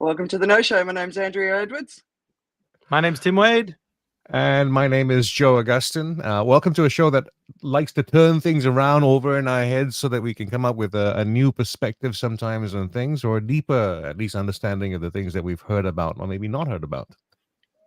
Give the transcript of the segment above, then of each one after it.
Welcome to the No Show. My name's Andrea Edwards. My name's Tim Wade. And my name is Joe Augustin. Welcome to a show that likes to turn things around over in our heads so that we can come up with a new perspective sometimes on things, or a deeper, at least, understanding of the things that we've heard about or maybe not heard about.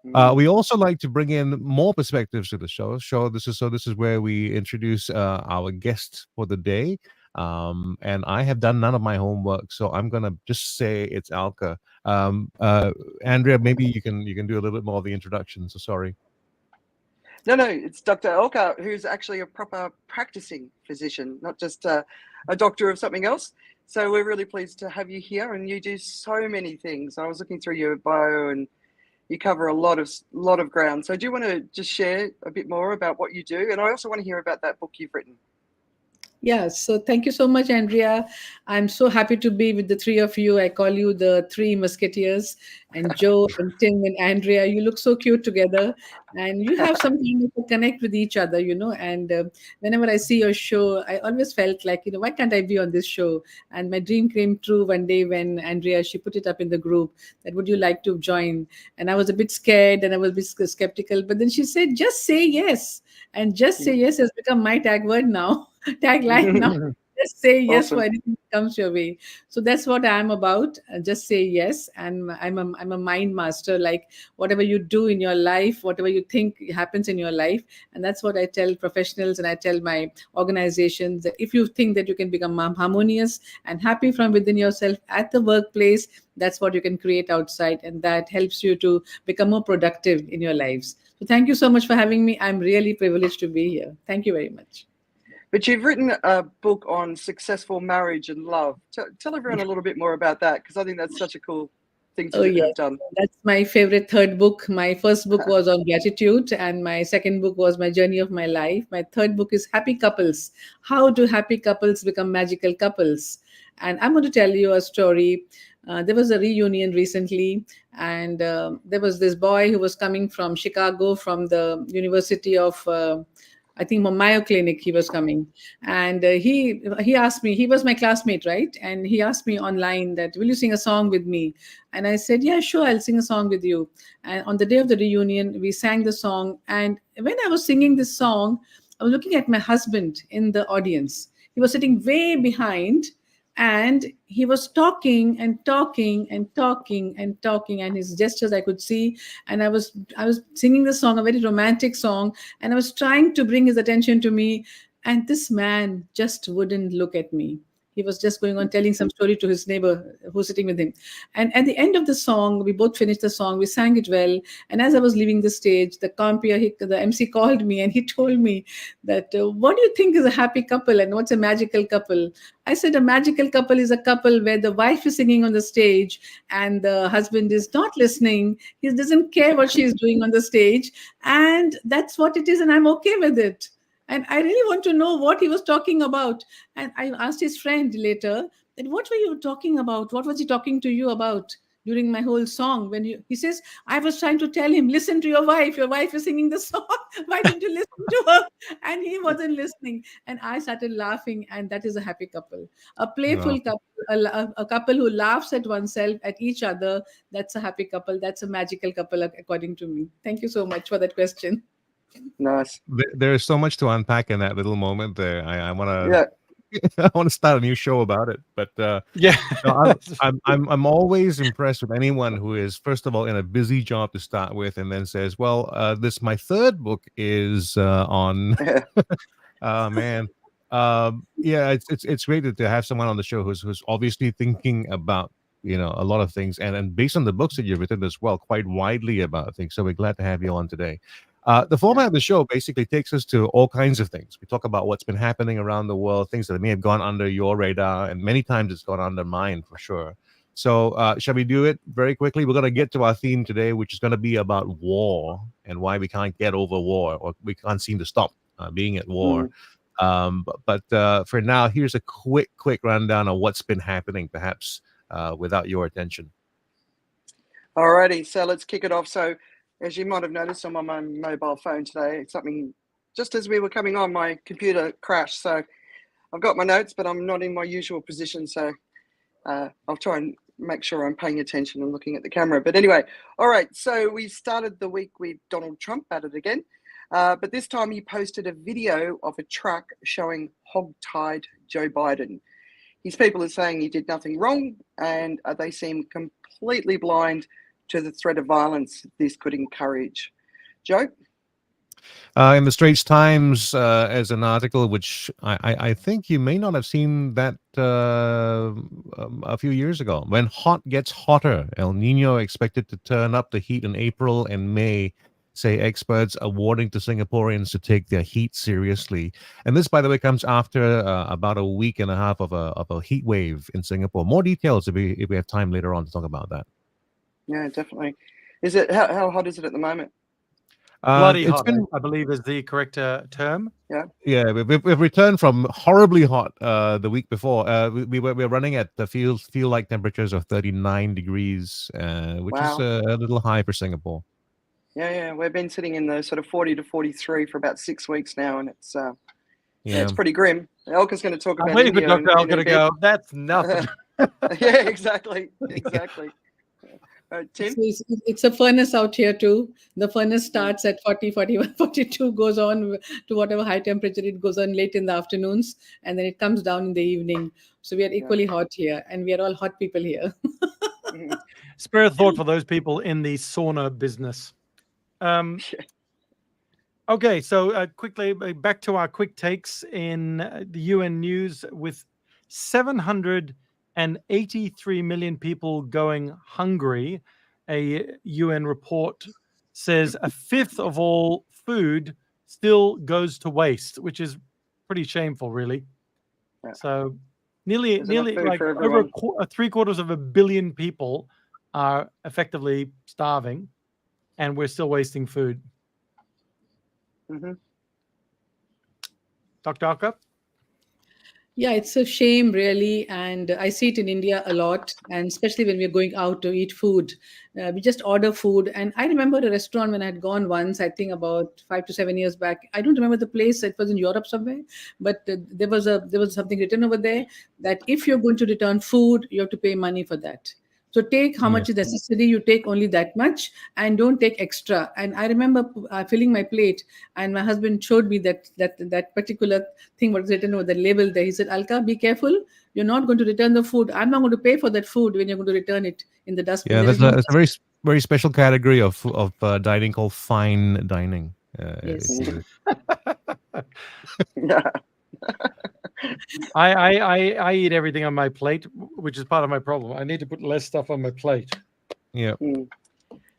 We also like to bring in more perspectives to the show. This is where we introduce our guest for the day. And I have done none of my homework, so I'm gonna just say it's Alka. Andrea, maybe you can do a little bit more of the introduction. So sorry. No, it's Dr. Alka, who's actually a proper practicing physician, not just a doctor of something else. So we're really pleased to have you here, and you do so many things. I was looking through your bio, and you cover a lot of ground. So do you want to just share a bit more about what you do? And I also want to hear about that book you've written. Yeah, so thank you so much, Andrea. I'm so happy to be with the three of you. I call you the three musketeers, and Joe and Tim and Andrea. You look so cute together, and you have something to connect with each other, And whenever I see your show, I always felt like, why can't I be on this show? And my dream came true one day when Andrea, she put it up in the group that, would you like to join? And I was a bit scared and I was a bit skeptical, but then she said, just say yes. And just say yes has become my tagline now. Just say yes. Awesome. For anything that comes your way. So that's what I'm about. Just say yes. And I'm a mind master. Like, whatever you do in your life, whatever you think happens in your life, and that's what I tell professionals and I tell my organizations, that if you think that you can become harmonious and happy from within yourself at the workplace, that's what you can create outside, and that helps you to become more productive in your lives. So thank you so much for having me. I'm really privileged to be here. Thank you very much. But you've written a book on successful marriage and love. Tell everyone a little bit more about that, because I think that's such a cool thing to have done. That's my favorite third book. My first book was on gratitude, and my second book was my journey of my life. My third book is Happy Couples. How do happy couples become magical couples? And I'm going to tell you a story. There was a reunion recently, and there was this boy who was coming from Chicago, from the University of I think Mayo Clinic. He was coming, and he asked me. He was my classmate, right? And he asked me online that, will you sing a song with me? And I said, yeah, sure, I'll sing a song with you. And on the day of the reunion, we sang the song. And when I was singing this song, I was looking at my husband in the audience. He was sitting way behind, and he was talking and talking and talking and talking, and his gestures I could see. And I was singing the song, a very romantic song, and I was trying to bring his attention to me. And this man just wouldn't look at me. He was just going on telling some story to his neighbor who's sitting with him. And at the end of the song, we both finished the song. We sang it well. And as I was leaving the stage, the MC called me, and he told me that, what do you think is a happy couple, and what's a magical couple? I said, a magical couple is a couple where the wife is singing on the stage and the husband is not listening. He doesn't care what she's doing on the stage. And that's what it is. And I'm okay with it. And I really want to know what he was talking about. And I asked his friend later, that what were you talking about? What was he talking to you about during my whole song? He says, I was trying to tell him, listen to your wife. Your wife is singing the song. Why don't you listen to her? And he wasn't listening. And I started laughing. And that is a happy couple. A playful couple, a couple who laughs at oneself, at each other. That's a happy couple. That's a magical couple, according to me. Thank you so much for that question. Nice. There is so much to unpack in that little moment there. I want to. I want to start a new show about it, but I'm always impressed with anyone who is, first of all, in a busy job to start with, and then says, "Well, my third book is on." Oh man, it's great to have someone on the show who's obviously thinking about a lot of things, and based on the books that you've written as well, quite widely about things. So we're glad to have you on today. The format of the show basically takes us to all kinds of things. We talk about what's been happening around the world, things that may have gone under your radar, and many times it's gone under mine for sure. So shall we do it very quickly? We're going to get to our theme today, which is going to be about war and why we can't get over war, or we can't seem to stop being at war. But for now, here's a quick rundown of what's been happening, perhaps without your attention. Alrighty, so let's kick it off. So, as you might have noticed, I'm on my mobile phone today. Something, just as we were coming on, my computer crashed. So I've got my notes, but I'm not in my usual position. So I'll try and make sure I'm paying attention and looking at the camera. But anyway, all right. So we started the week with Donald Trump at it again. But this time he posted a video of a truck showing hog-tied Joe Biden. His people are saying he did nothing wrong, and they seem completely blind to the threat of violence this could encourage. Joe? In the Straits Times, as an article which I think you may not have seen that a few years ago. When hot gets hotter, El Nino expected to turn up the heat in April and May, say experts are warning to Singaporeans to take their heat seriously. And this, by the way, comes after about a week and a half of a heat wave in Singapore. More details if we have time later on to talk about that. Yeah, definitely. Is it how hot is it at the moment? Bloody It's hot, been, I believe, is the correct term. yeah, we've returned from horribly hot the week before. We're running at the feel like temperatures of 39 degrees, which is a little high for Singapore. Yeah, we've been sitting in the sort of 40 to 43 for about 6 weeks now, and it's it's pretty grim. Elka's going to talk about I'm waiting for India Dr. Elka to bit. go, that's nothing. Yeah, exactly. Tim? So it's a furnace out here too. The furnace starts at 40, 41, 42, goes on to whatever high temperature it goes on late in the afternoons, and then it comes down in the evening. So we are equally hot here, and we are all hot people here. Spare a thought for those people in the sauna business. Okay, so quickly back to our quick takes in the UN news. With 783 million people going hungry, a UN report says a fifth of all food still goes to waste, which is pretty shameful, really. Yeah. So nearly like over three-quarters of a billion people are effectively starving, and we're still wasting food. Dr. Alka? Yeah, it's a shame, really. And I see it in India a lot, and especially when we're going out to eat food. We just order food. And I remember a restaurant when I had gone once, I think about 5 to 7 years back. I don't remember the place. It was in Europe somewhere. But there was something written over there that if you're going to return food, you have to pay money for that. So take how much is necessary, you take only that much, and don't take extra. And I remember filling my plate, and my husband showed me that particular thing, what was written over the label there. He said, Alka, be careful. You're not going to return the food. I'm not going to pay for that food when you're going to return it in the dustbin. Yeah, that's a very, very special category of dining called fine dining. Yes. I eat everything on my plate, which is part of my problem. I need to put less stuff on my plate. Yeah.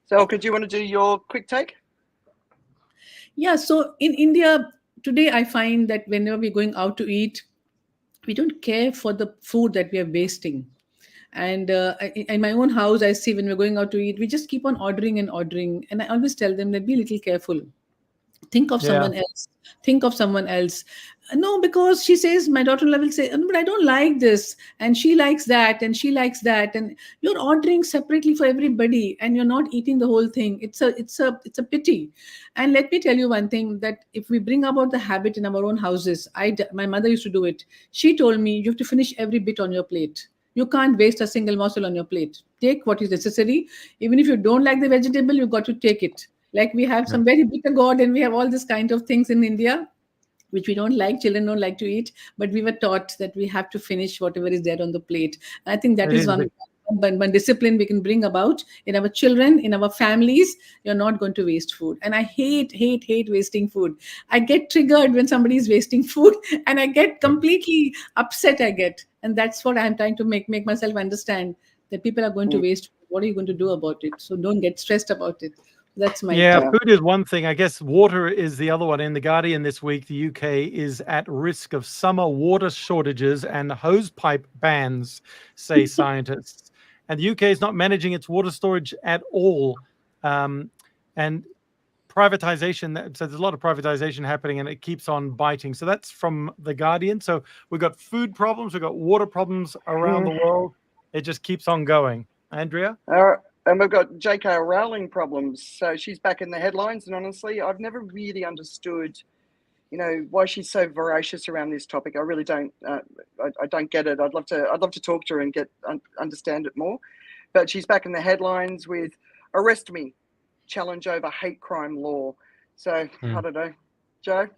So, could you want to do your quick take? Yeah. So in India today, I find that whenever we're going out to eat, we don't care for the food that we are wasting. And in my own house, I see when we're going out to eat, we just keep on ordering and ordering. And I always tell them that be a little careful. Think of someone else. Think of someone else. No, because she says, my daughter-in-law will say, but I don't like this. And she likes that. And she likes that. And you're ordering separately for everybody. And you're not eating the whole thing. It's a pity. And let me tell you one thing, that if we bring about the habit in our own houses, my mother used to do it. She told me, you have to finish every bit on your plate. You can't waste a single morsel on your plate. Take what is necessary. Even if you don't like the vegetable, you've got to take it. Like we have some very bitter gourd, and we have all this kind of things in India, which we don't like, children don't like to eat, but we were taught that we have to finish whatever is there on the plate. And I think that is one discipline we can bring about in our children, in our families. You're not going to waste food. And I hate wasting food. I get triggered when somebody is wasting food, and I get completely upset. And that's what I'm trying to make myself understand, that people are going to waste food. What are you going to do about it? So don't get stressed about it. That's my food is one thing. I guess water is the other one. In The Guardian this week, the UK is at risk of summer water shortages and hose pipe bans, say scientists. And the UK is not managing its water storage at all. And privatization, so there's a lot of privatization happening, and it keeps on biting. So that's from The Guardian. So we've got food problems, we've got water problems around the world. It just keeps on going. Andrea? And we've got J.K. Rowling problems. So she's back in the headlines. And honestly, I've never really understood, why she's so voracious around this topic. I really don't. I don't get it. I'd love to talk to her and understand it more. But she's back in the headlines with "Arrest Me, challenge over hate crime law." So I don't know, Joe.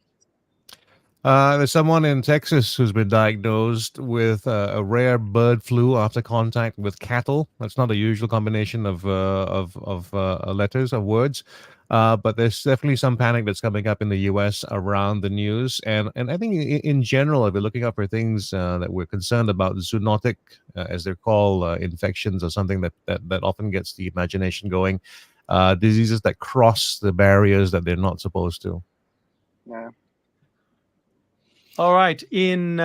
There's someone in Texas who's been diagnosed with a rare bird flu after contact with cattle. That's not a usual combination of letters, of words. But there's definitely some panic that's coming up in the U.S. around the news. And I think in general, if we're looking up for things that we're concerned about, zoonotic, as they're called, infections, or something that often gets the imagination going, diseases that cross the barriers that they're not supposed to. Yeah. All right. In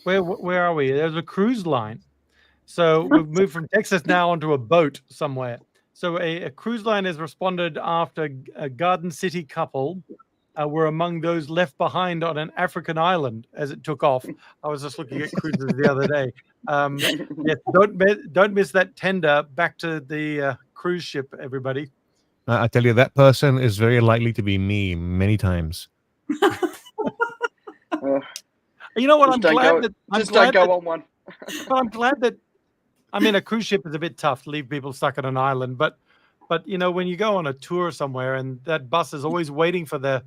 where are we? There's a cruise line. So we've moved from Texas now onto a boat somewhere. So a cruise line has responded after a Garden City couple were among those left behind on an African island as it took off. I was just looking at cruises the other day. Yes, don't miss that tender back to the cruise ship, everybody. I tell you, that person is very likely to be me many times. You know what? I'm glad that don't go on one. But I'm glad that, I mean, a cruise ship is a bit tough to leave people stuck on an island, but when you go on a tour somewhere and that bus is always waiting for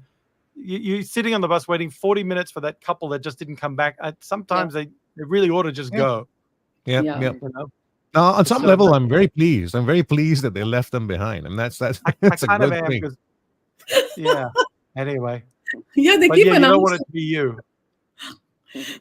you're sitting on the bus waiting 40 minutes for that couple that just didn't come back. Sometimes they really ought to just go. Yeah. You know? On some level, I'm very pleased. I'm very pleased that they left them behind, and that's I a kind of good am thing. Yeah. Anyway. Yeah, they But keep you announcing. don't want it to be you.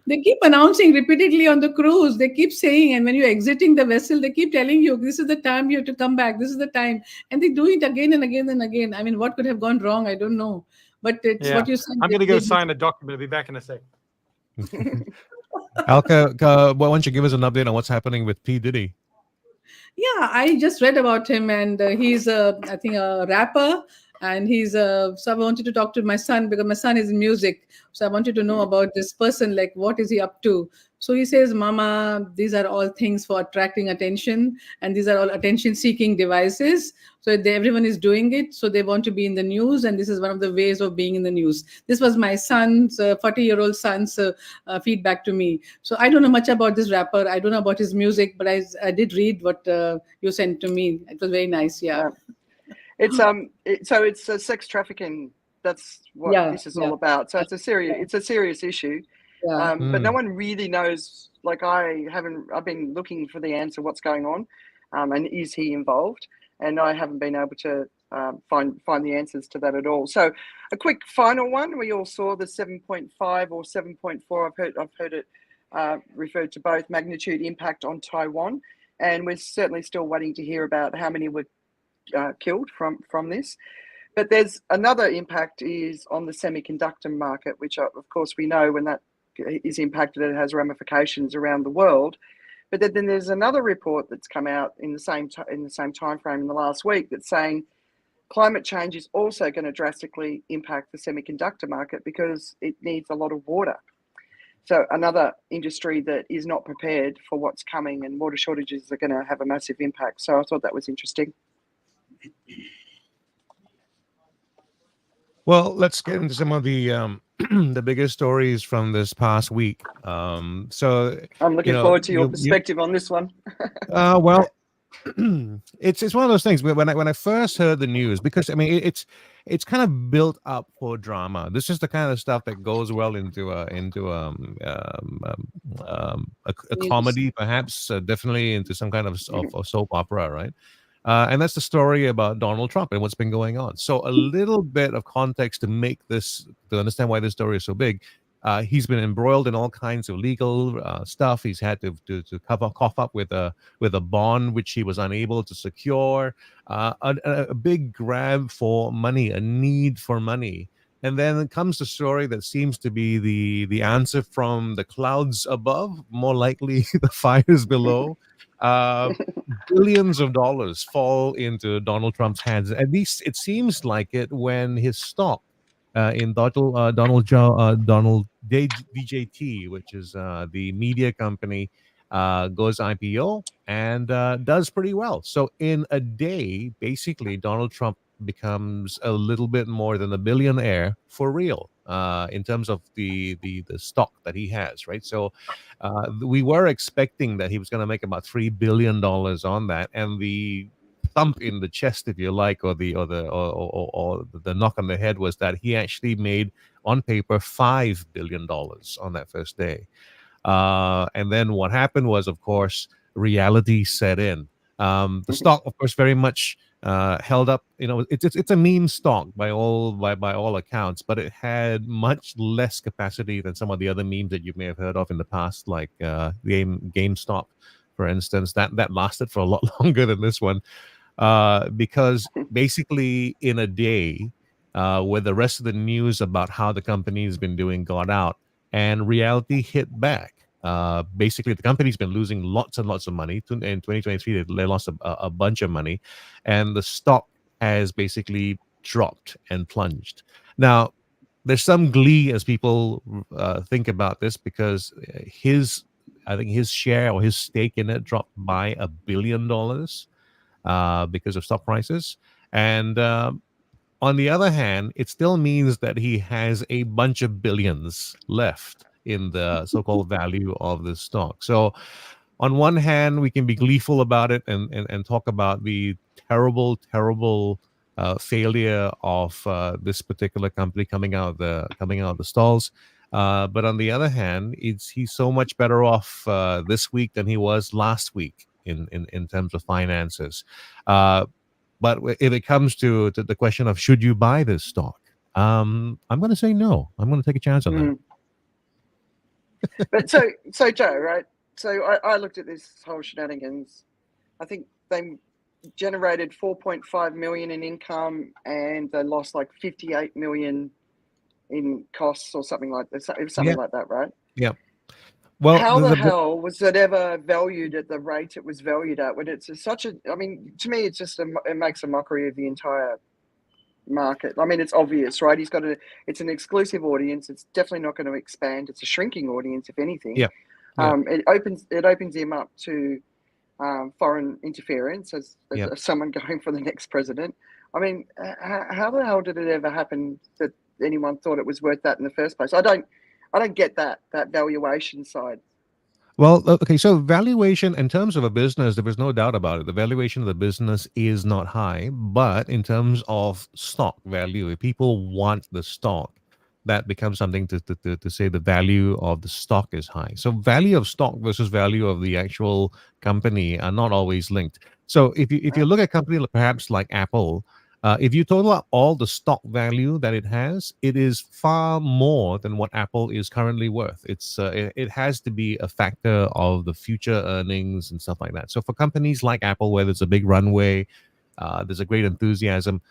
They keep announcing repeatedly on the cruise. They keep saying, and when you're exiting the vessel, they keep telling you, this is the time you have to come back. This is the time. And they do it again and again and again. I mean, what could have gone wrong? I don't know. But it's what you said. I'm going to go sign a document. I'll be back in a sec. Alka, why don't you give us an update on what's happening with P. Diddy? Yeah, I just read about him, and he's I think a rapper, and he's so I wanted to talk to my son because my son is in music, so I wanted to know about this person, like what is he up to. So he says, "Mama, these are all things for attracting attention, and these are all attention-seeking devices. So everyone is doing it, so they want to be in the news, and this is one of the ways of being in the news." This was my son's 40-year-old son's feedback to me. So I don't know much about this rapper. I don't know about his music, but I did read what you sent to me. It was very nice. Yeah. It's so it's sex trafficking. That's what this is all about. So it's a serious issue. Yeah. But no one really knows. Like I've been looking for the answer. What's going on, and is he involved? And I haven't been able to find the answers to that at all. So a quick final one. We all saw the 7.5 or 7.4. I've heard it referred to both magnitude impact on Taiwan, and we're certainly still waiting to hear about how many were killed from this. But there's another impact is on the semiconductor market, which of course we know when that is impacted, it has ramifications around the world. But then there's another report that's come out in the same time frame in the last week that's saying climate change is also going to drastically impact the semiconductor market because it needs a lot of water. So another industry that is not prepared for what's coming, and water shortages are going to have a massive impact. So I thought that was interesting. Well, let's get into some of the the biggest stories from this past week. So I'm looking forward to your perspective on this one. Well, it's one of those things when I first heard the news, because I mean it's kind of built up for drama. This is the kind of stuff that goes well into a comedy, perhaps, definitely into some kind of soap opera, right? And that's the story about Donald Trump and what's been going on. So a little bit of context to understand why this story is so big. He's been embroiled in all kinds of legal stuff. He's had to cough up with a bond which he was unable to secure. A big grab for money, a need for money. And then comes the story that seems to be the answer from the clouds above, more likely the fires below. Billions of dollars fall into Donald Trump's hands. At least it seems like it when his stock in Donald DJT, which is the media company, goes IPO and does pretty well. So in a day, basically, Donald Trump becomes a little bit more than a billionaire for real, in terms of the stock that he has, right? So we were expecting that he was going to make about $3 billion on that, and the thump in the chest, if you like, or the knock on the head was that he actually made on paper $5 billion on that first day. And then what happened was, of course, reality set in. The stock, of course, very much held up. You know, it's a meme stock by all accounts, but it had much less capacity than some of the other memes that you may have heard of in the past, like GameStop, for instance. That lasted for a lot longer than this one, because basically in a day, where the rest of the news about how the company has been doing got out, and reality hit back. Basically, the company's been losing lots and lots of money. In 2023, they lost a bunch of money, and the stock has basically dropped and plunged. Now, there's some glee as people think about this, because I think his share or his stake in it dropped by $1 billion because of stock prices. And on the other hand, it still means that he has a bunch of billions left in the so-called value of the stock. So on one hand, we can be gleeful about it and talk about the terrible failure of this particular company coming out of the stalls. But on the other hand, he's so much better off this week than he was last week in terms of finances. But if it comes to the question of should you buy this stock, I'm going to say no. I'm going to take a chance on that. But so Joe, right? So I looked at this whole shenanigans. I think they generated 4.5 million in income, and they lost like 58 million in costs or something like that. It was something like that, right? Yeah. Well, how the hell was it ever valued at the rate it was valued at? When it's such a, I mean, to me, it's just it makes a mockery of the entire market. I mean, it's obvious, right? It's an exclusive audience. It's definitely not going to expand. It's a shrinking audience, if anything. Yeah. It opens him up to foreign interference as someone going for the next president. I mean, how the hell did it ever happen that anyone thought it was worth that in the first place? I don't get that valuation side. Well, okay, so valuation in terms of a business, there was no doubt about it. The valuation of the business is not high, but in terms of stock value, if people want the stock, that becomes something to say the value of the stock is high. So value of stock versus value of the actual company are not always linked. So if you look at a company perhaps like Apple, if you total up all the stock value that it has, it is far more than what Apple is currently worth. It has to be a factor of the future earnings and stuff like that. So for companies like Apple, where there's a big runway, there's a great enthusiasm,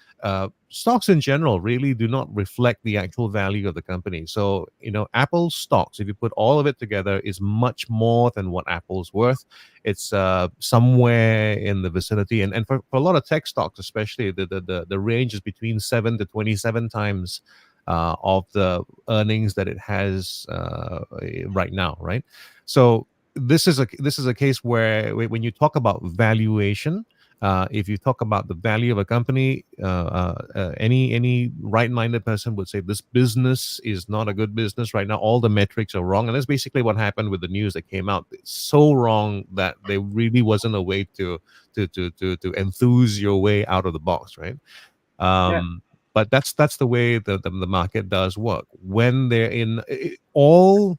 stocks in general really do not reflect the actual value of the company. So, Apple stocks, if you put all of it together, is much more than what Apple's worth. It's somewhere in the vicinity. And for a lot of tech stocks, especially, the range is between 7 to 27 times of the earnings that it has right now, right? So this is a case where when you talk about valuation, if you talk about the value of a company, any right-minded person would say this business is not a good business right now. All the metrics are wrong, and that's basically what happened with the news that came out. It's so wrong that there really wasn't a way to enthuse your way out of the box, right? But that's the way the market does work. When they're in all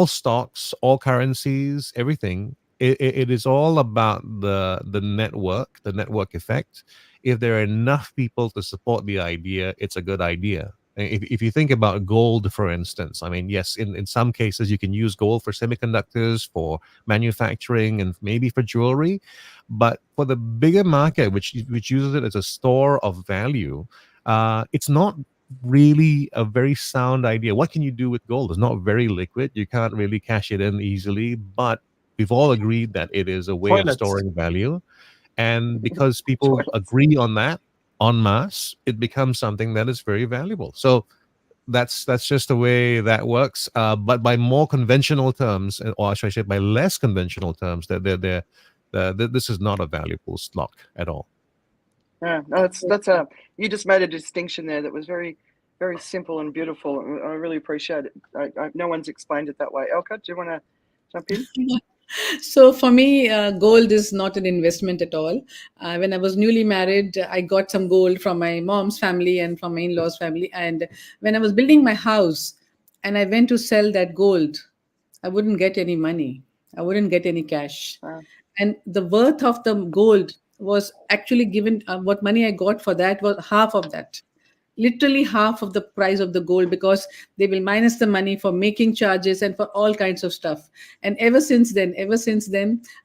stocks, all currencies, everything. It is all about the network effect. If there are enough people to support the idea, it's a good idea. If you think about gold, for instance, I mean, yes, in some cases you can use gold for semiconductors, for manufacturing, and maybe for jewelry. But for the bigger market, which uses it as a store of value, it's not really a very sound idea. What can you do with gold? It's not very liquid. You can't really cash it in easily, but we've all agreed that it is a way of storing value. And because people agree on that en masse, it becomes something that is very valuable. So that's just the way that works. But by more conventional terms, or should I say by less conventional terms, this is not a valuable stock at all. Yeah, no, that's a you just made a distinction there that was very, very simple and beautiful. I really appreciate it. No one's explained it that way. Elka, do you want to jump in? So for me, gold is not an investment at all. When I was newly married, I got some gold from my mom's family and from my in-laws' family. And when I was building my house and I went to sell that gold, I wouldn't get any money. I wouldn't get any cash. Uh, And the worth of the gold was actually given, what money I got for that was half of that, literally half of the price of the gold, because they will minus the money for making charges and for all kinds of stuff. And ever since then,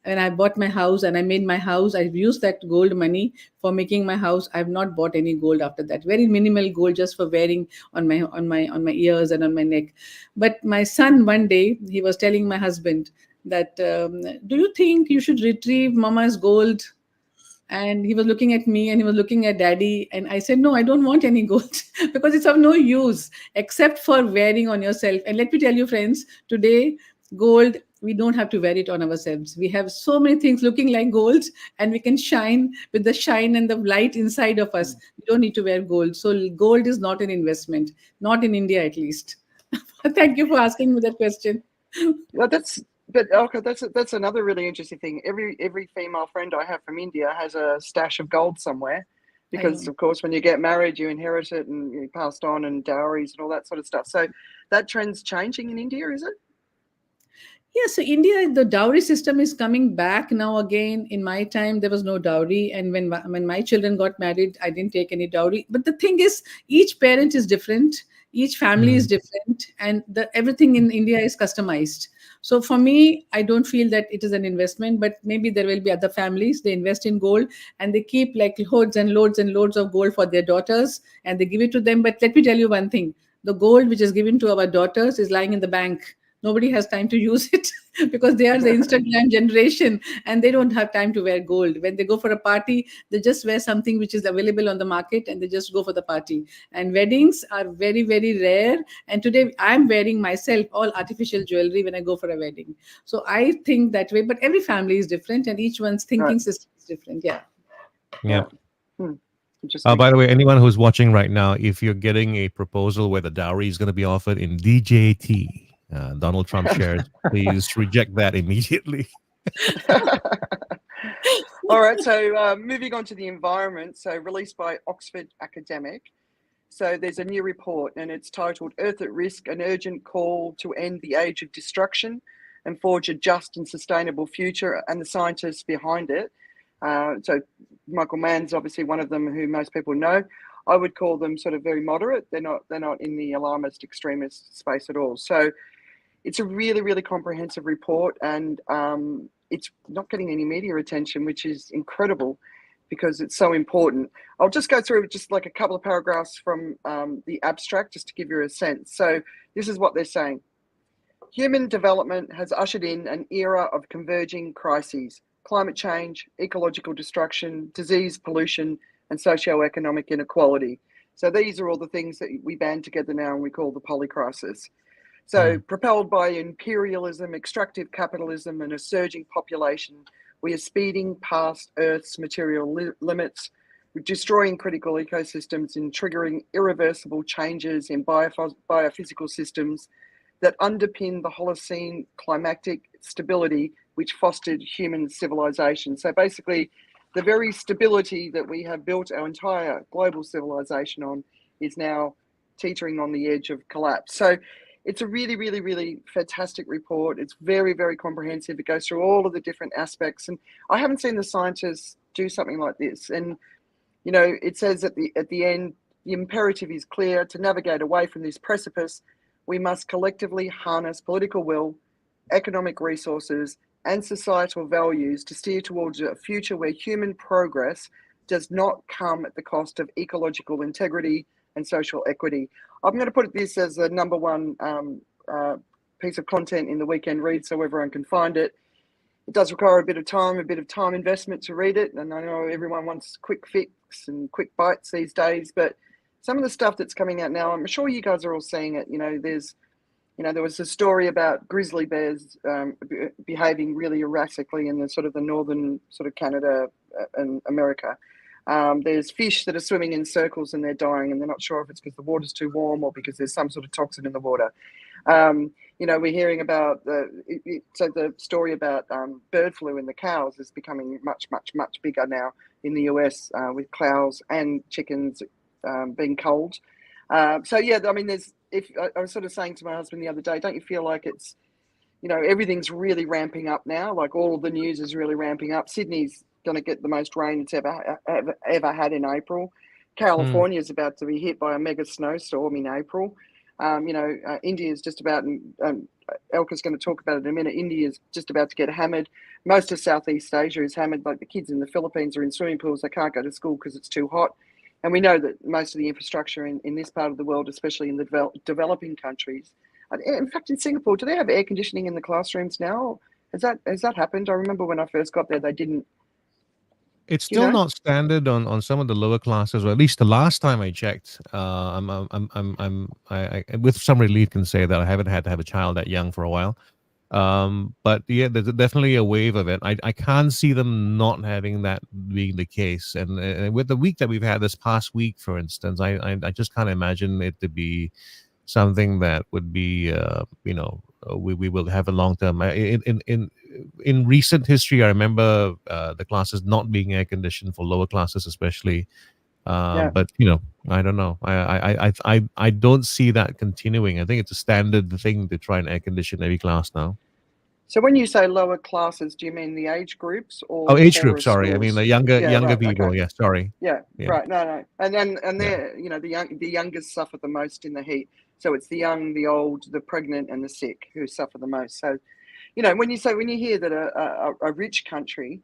when I bought my house and I made my house, I've used that gold money for making my house. I've not bought any gold after that. Very minimal gold, just for wearing on my ears and on my neck. But my son, one day, he was telling my husband that, do you think you should retrieve mama's gold? And he was looking at me and he was looking at daddy, and I said, no, I don't want any gold because it's of no use except for wearing on yourself. And let me tell you, friends, today gold, we don't have to wear it on ourselves. We have so many things looking like gold, and we can shine with the shine and the light inside of us. We don't need to wear gold. So gold is not an investment, not in India at least. Thank you for asking me that question. well, but Elka, that's another really interesting thing. Every female friend I have from India has a stash of gold somewhere, because of course when you get married you inherit it and you passed on, and dowries and all that sort of stuff. So that trend's changing in India, is it? Yeah, so India, the dowry system is coming back now again. In my time, there was no dowry, and when my children got married, I didn't take any dowry. But the thing is, each parent is different, each family is different, and everything in India is customized. So for me, I don't feel that it is an investment, but maybe there will be other families, they invest in gold and they keep like loads and loads and loads of gold for their daughters and they give it to them. But let me tell you one thing, the gold which is given to our daughters is lying in the bank. Nobody has time to use it because they are the Instagram generation and they don't have time to wear gold. When they go for a party, they just wear something which is available on the market and they just go for the party. And weddings are very, very rare. And today I'm wearing myself all artificial jewelry when I go for a wedding. So I think that way, but every family is different and each one's thinking system is different. Yeah. Yeah. Interesting. By the way, anyone who's watching right now, if you're getting a proposal where the dowry is going to be offered in DJT, Donald Trump shares, please reject that immediately. All right, so moving on to the environment. So released by Oxford Academic. So there's a new report and it's titled Earth at Risk, an urgent call to end the age of destruction and forge a just and sustainable future, and the scientists behind it. So Michael Mann's obviously one of them who most people know. I would call them sort of very moderate. They're not in the alarmist extremist space at all. So it's a really, really comprehensive report, and it's not getting any media attention, which is incredible because it's so important. I'll just go through just like a couple of paragraphs from the abstract just to give you a sense. So this is what they're saying. Human development has ushered in an era of converging crises: climate change, ecological destruction, disease, pollution, and socio-economic inequality. So these are all the things that we band together now and we call the polycrisis. So propelled by imperialism, extractive capitalism, and a surging population, we are speeding past Earth's material limits, destroying critical ecosystems and triggering irreversible changes in biophysical systems that underpin the Holocene climatic stability which fostered human civilization. So basically, the very stability that we have built our entire global civilization on is now teetering on the edge of collapse. So it's a really, really, really fantastic report. It's very, very comprehensive. It goes through all of the different aspects. And I haven't seen the scientists do something like this. And, you know, it says at the end, the imperative is clear: to navigate away from this precipice, we must collectively harness political will, economic resources, and societal values to steer towards a future where human progress does not come at the cost of ecological integrity and social equity. I'm going to put this as a number one piece of content in the weekend read so everyone can find it. It does require a bit of time investment to read it. And I know everyone wants quick fix and quick bites these days, but some of the stuff that's coming out now, I'm sure you guys are all seeing it. You know, there was a story about grizzly bears behaving really erratically in the sort of the northern sort of Canada and America. There's fish that are swimming in circles and they're dying, and they're not sure if it's because the water's too warm or because there's some sort of toxin in the water. We're hearing about the story about bird flu in the cows is becoming much, much, much bigger now in the US with cows and chickens being culled. I was sort of saying to my husband the other day, don't you feel like it's, everything's really ramping up now? Like all of the news is really ramping up. Sydney's going to get the most rain it's ever had in April. California is about to be hit by a mega snowstorm in April. India is just about, and Elka's going to talk about it in a minute, India is just about to get hammered. Most of Southeast Asia is hammered. Like the kids in the Philippines are in swimming pools. They can't go to school because it's too hot. And we know that most of the infrastructure in this part of the world, especially in the developing countries, in fact, in Singapore, do they have air conditioning in the classrooms now? Has that happened? I remember when I first got there, they didn't. It's still not standard on some of the lower classes, or at least the last time I checked. I with some relief can say that I haven't had to have a child that young for a while. But yeah, there's definitely a wave of it. I can't see them not having that being the case. And with the week that we've had this past week, for instance, I just can't imagine it to be something that would be, we will have a long term. In recent history, I remember the classes not being air conditioned for lower classes, especially. But I don't know. I don't see that continuing. I think it's a standard thing to try and air condition every class now. So when you say lower classes, do you mean the age groups or age groups? Sorry, schools? I mean the younger right, people. Okay. Yeah, sorry. Yeah, right. No, and they're the youngest suffer the most in the heat. So it's the young, the old, the pregnant, and the sick who suffer the most. So, when you hear that a rich country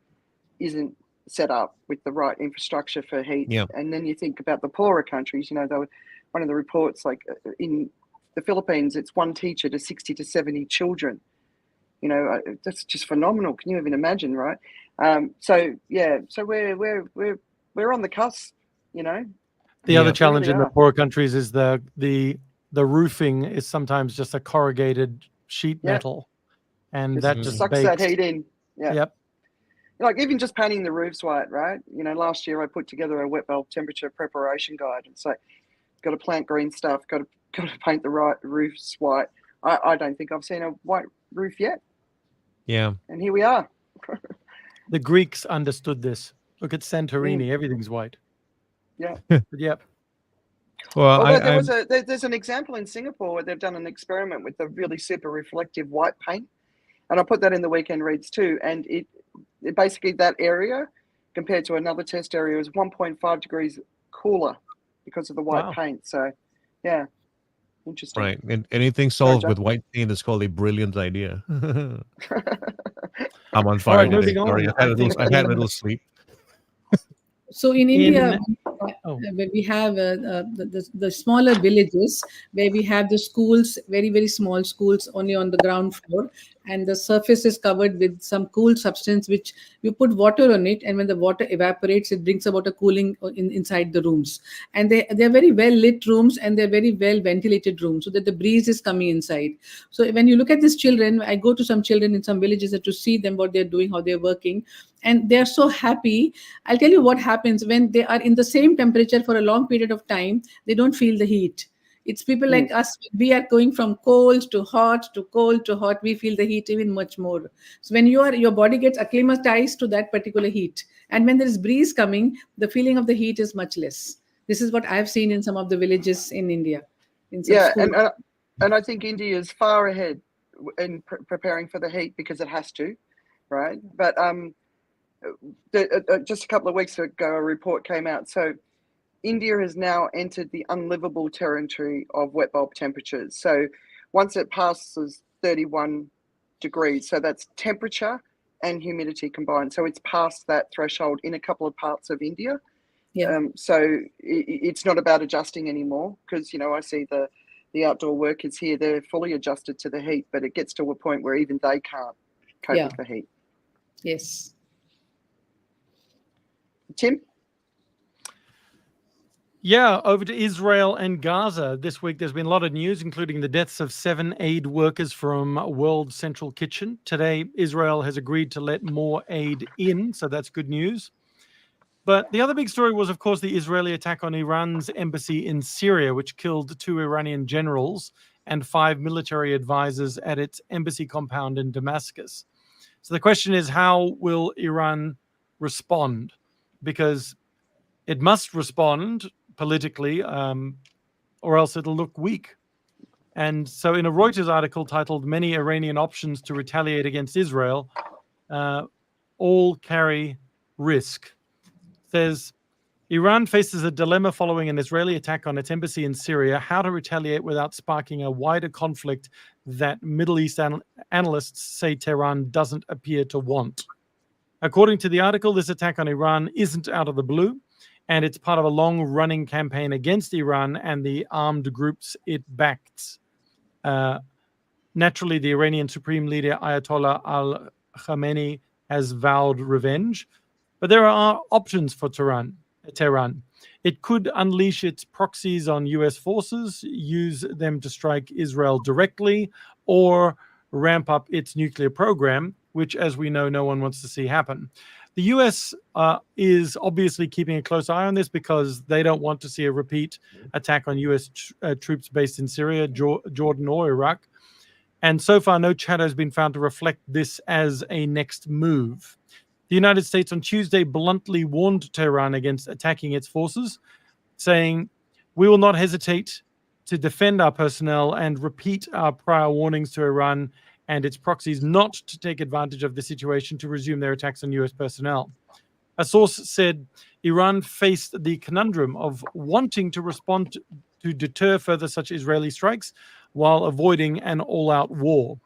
isn't set up with the right infrastructure for heat, and then you think about the poorer countries. One of the reports, like in the Philippines, it's one teacher to 60 to 70 children. That's just phenomenal. Can you even imagine, right? So we're on the cusp. The other challenge in the poorer countries is the roofing is sometimes just a corrugated sheet metal, and that just sucks that heat in. Yeah. Yep. Like even just painting the roofs white, right? Last year I put together a wet bulb temperature preparation guide, and so got to plant green stuff, got to paint the right roofs white. I don't think I've seen a white roof yet. Yeah. And here we are. The Greeks understood this. Look at Santorini; everything's white. Yeah. Yep. Well, there's an example in Singapore where they've done an experiment with a really super reflective white paint, and I put that in the weekend reads too. And it basically, that area compared to another test area is 1.5 degrees cooler because of the white paint. So, yeah, interesting. Right, and anything solved with white paint is called a brilliant idea. I'm on fire today. Sorry, I've had a little sleep. So in India, where we have the smaller villages, where we have the schools, very, very small schools only on the ground floor, and the surface is covered with some cool substance which you put water on it, and when the water evaporates, it brings about a cooling inside the rooms. And they're very well lit rooms, and they're very well ventilated rooms, so that the breeze is coming inside. So when you look at these children, I go to some children in some villages to see them, what they're doing, how they're working, and they're so happy. I'll tell you what happens when they are in the same temperature for a long period of time. They don't feel the heat. It's people like us. We are going from cold to hot to cold to hot. We feel the heat even much more. So when your body gets acclimatized to that particular heat, and when there is breeze coming, the feeling of the heat is much less. This is what I've seen in some of the villages in India. And I think India is far ahead in preparing for the heat because it has to, right? But just a couple of weeks ago, a report came out. So India has now entered the unlivable territory of wet bulb temperatures. So once it passes 31 degrees, so that's temperature and humidity combined. So it's past that threshold in a couple of parts of India. Yeah. So it's not about adjusting anymore because, I see the outdoor workers here, they're fully adjusted to the heat, but it gets to a point where even they can't cope with the heat. Yes. Tim? Yeah, over to Israel and Gaza. This week there's been a lot of news, including the deaths of 7 aid workers from World Central Kitchen. Today, Israel has agreed to let more aid in, so that's good news. But the other big story was, of course, the Israeli attack on Iran's embassy in Syria, which killed 2 Iranian generals and 5 military advisors at its embassy compound in Damascus. So the question is, how will Iran respond? Because it must respond politically, or else it'll look weak. And so in a Reuters article titled "Many Iranian Options to Retaliate Against Israel," all carry risk. It says, Iran faces a dilemma following an Israeli attack on its embassy in Syria, how to retaliate without sparking a wider conflict that Middle East analysts say Tehran doesn't appear to want. According to the article, this attack on Iran isn't out of the blue, and it's part of a long-running campaign against Iran and the armed groups it backs. Naturally, the Iranian Supreme Leader Ayatollah al-Khamenei has vowed revenge, but there are options for Tehran. It could unleash its proxies on US forces, use them to strike Israel directly, or ramp up its nuclear program, which, as we know, no one wants to see happen. The US is obviously keeping a close eye on this because they don't want to see a repeat attack on US troops based in Syria, Jordan, or Iraq. And so far, no chatter has been found to reflect this as a next move. The United States on Tuesday bluntly warned Tehran against attacking its forces, saying, "We will not hesitate to defend our personnel and repeat our prior warnings to Iran and its proxies not to take advantage of the situation to resume their attacks on US personnel." A source said Iran faced the conundrum of wanting to respond to deter further such Israeli strikes while avoiding an all-out war.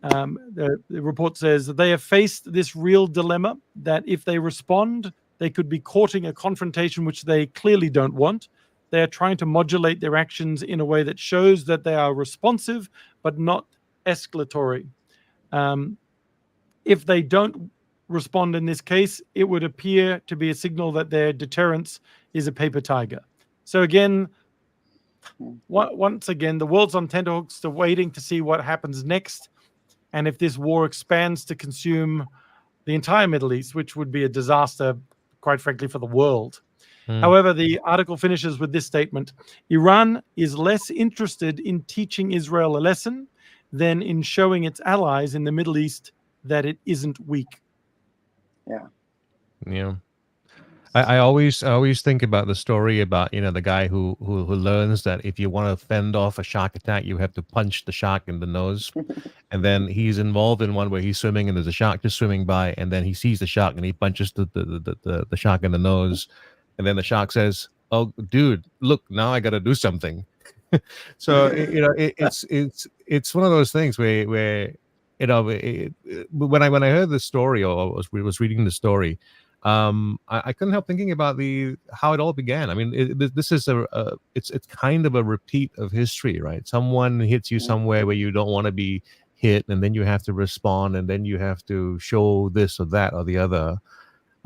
The report says that they have faced this real dilemma that if they respond, they could be courting a confrontation which they clearly don't want. They are trying to modulate their actions in a way that shows that they are responsive but not escalatory. If they don't respond in this case, it would appear to be a signal that their deterrence is a paper tiger. So again, once again, the world's on tenterhooks, they're waiting to see what happens next. And if this war expands to consume the entire Middle East, which would be a disaster, quite frankly, for the world. However, the article finishes with this statement: Iran is less interested in teaching Israel a lesson than in showing its allies in the Middle East that it isn't weak. Yeah. I always think about the story about, the guy who learns that if you want to fend off a shark attack, you have to punch the shark in the nose. And then he's involved in one where he's swimming and there's a shark just swimming by, and then he sees the shark and he punches the shark in the nose. And then the shark says, "Oh, dude, look, now I got to do something." So, it's one of those things where when I heard the story or was reading the story, I couldn't help thinking about how it all began. I mean, this is it's kind of a repeat of history, right? Someone hits you somewhere where you don't want to be hit, and then you have to respond, and then you have to show this or that or the other.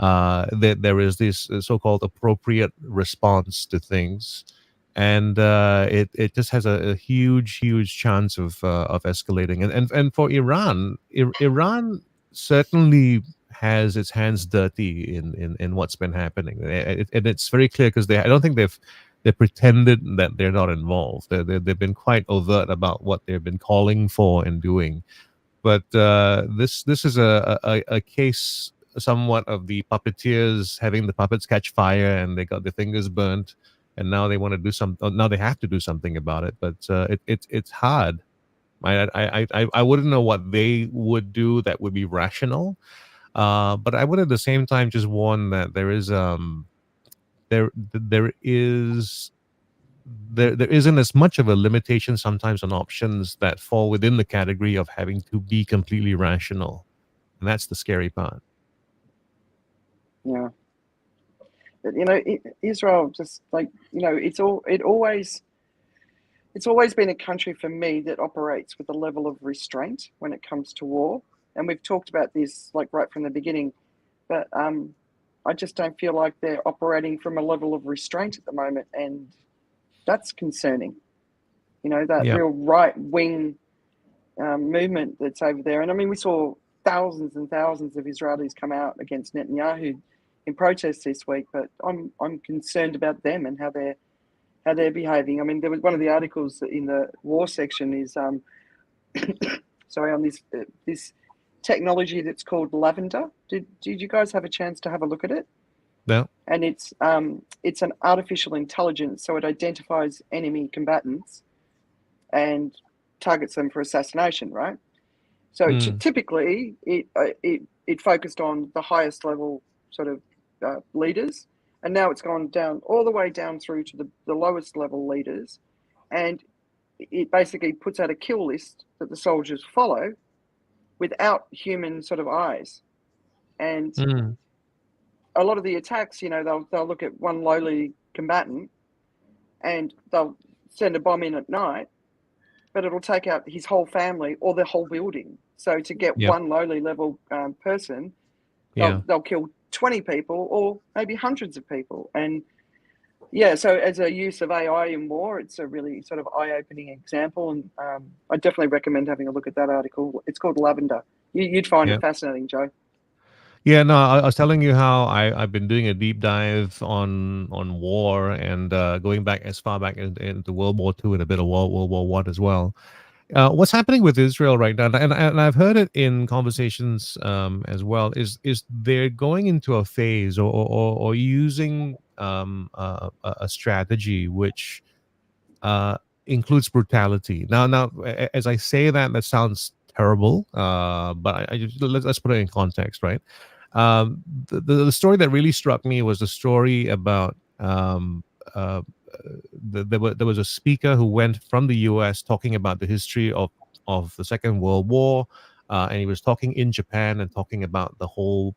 There is this so-called appropriate response to things, and it just has a huge chance of escalating. And for Iran certainly has its hands dirty in what's been happening, and it's very clear because I don't think they've pretended that they're not involved. They've been quite overt about what they've been calling for and doing. But this is a case somewhat of the puppeteers having the puppets catch fire and they got their fingers burnt, and now they want to do something. Now they have to do something about it. But it's hard. I wouldn't know what they would do that would be rational. But I would at the same time just warn that there isn't as much of a limitation sometimes on options that fall within the category of having to be completely rational, and that's the scary part. Yeah, but Israel just it's always been a country for me that operates with a level of restraint when it comes to war. And we've talked about this right from the beginning, but I just don't feel like they're operating from a level of restraint at the moment, and that's concerning. Real right-wing movement that's over there. And I mean, we saw thousands and thousands of Israelis come out against Netanyahu in protest this week, but I'm concerned about them and how they're behaving. I mean, there was one of the articles in the war section is sorry, on this technology that's called lavender. Did you guys have a chance to have a look at it? No. And it's an artificial intelligence, so it identifies enemy combatants and targets them for assassination, right? So typically, it focused on the highest level sort of leaders, and now it's gone down all the way down through to the lowest level leaders, and it basically puts out a kill list that the soldiers follow without human sort of eyes. And a lot of the attacks, they'll look at one lowly combatant and they'll send a bomb in at night, but it'll take out his whole family or the whole building. So to get one lowly level person, they'll kill 20 people or maybe hundreds of people. And so as a use of AI in war, it's a really sort of eye-opening example. And I definitely recommend having a look at that article. It's called Lavender. You'd find it fascinating, Joe. Yeah, no, I was telling you how I've been doing a deep dive on war and going back as far back into World War II and a bit of World War I as well. What's happening with Israel right now, and I've heard it in conversations as well, is they're going into a phase or using a strategy which includes brutality. Now, as I say that sounds terrible, but let's put it in context, right? The story that really struck me was the story about there was a speaker who went from the U.S. talking about the history of the Second World War, and he was talking in Japan and talking about the whole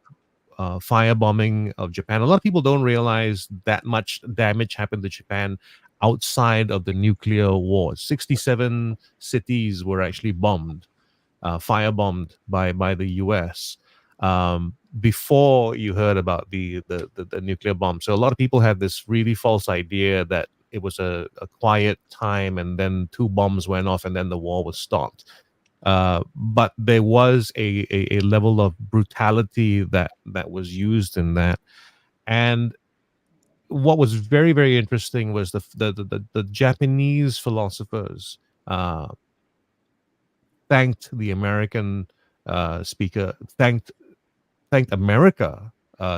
firebombing of Japan. A lot of people don't realize that much damage happened to Japan outside of the nuclear war. 67 cities were actually bombed, firebombed by the U.S. Before you heard about the nuclear bomb. So a lot of people had this really false idea that it was a quiet time and then 2 bombs went off and then the war was stopped. But there was a level of brutality that was used in that. And what was very, very interesting was the Japanese philosophers thanked the American speaker, thanked America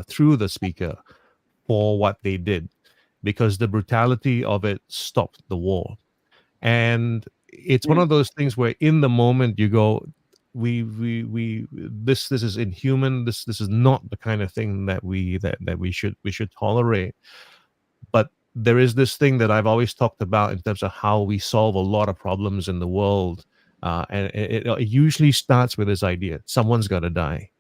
through the speaker for what they did, because the brutality of it stopped the war. And it's one of those things where in the moment you go, this is inhuman. This is not the kind of thing that we should tolerate. But there is this thing that I've always talked about in terms of how we solve a lot of problems in the world, and it usually starts with this idea: someone's got to die.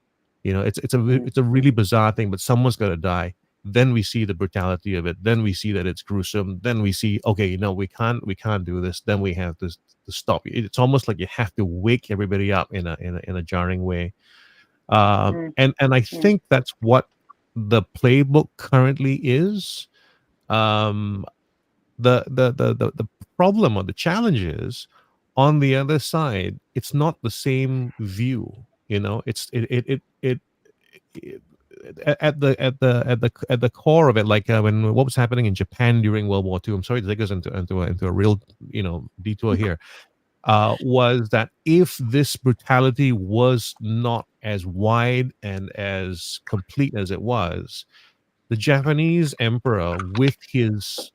It's a really bizarre thing, but someone's got to die. Then we see the brutality of it. Then we see that it's gruesome. Then we see, okay, we can't do this. Then we have to stop. It's almost like you have to wake everybody up in a jarring way. And I think that's what the playbook currently is. The problem or the challenge is, on the other side, it's not the same view. It's at the core of it, like when what was happening in Japan during World War II. I'm sorry to take us into a real detour here. Was that if this brutality was not as wide and as complete as it was, the Japanese emperor, with his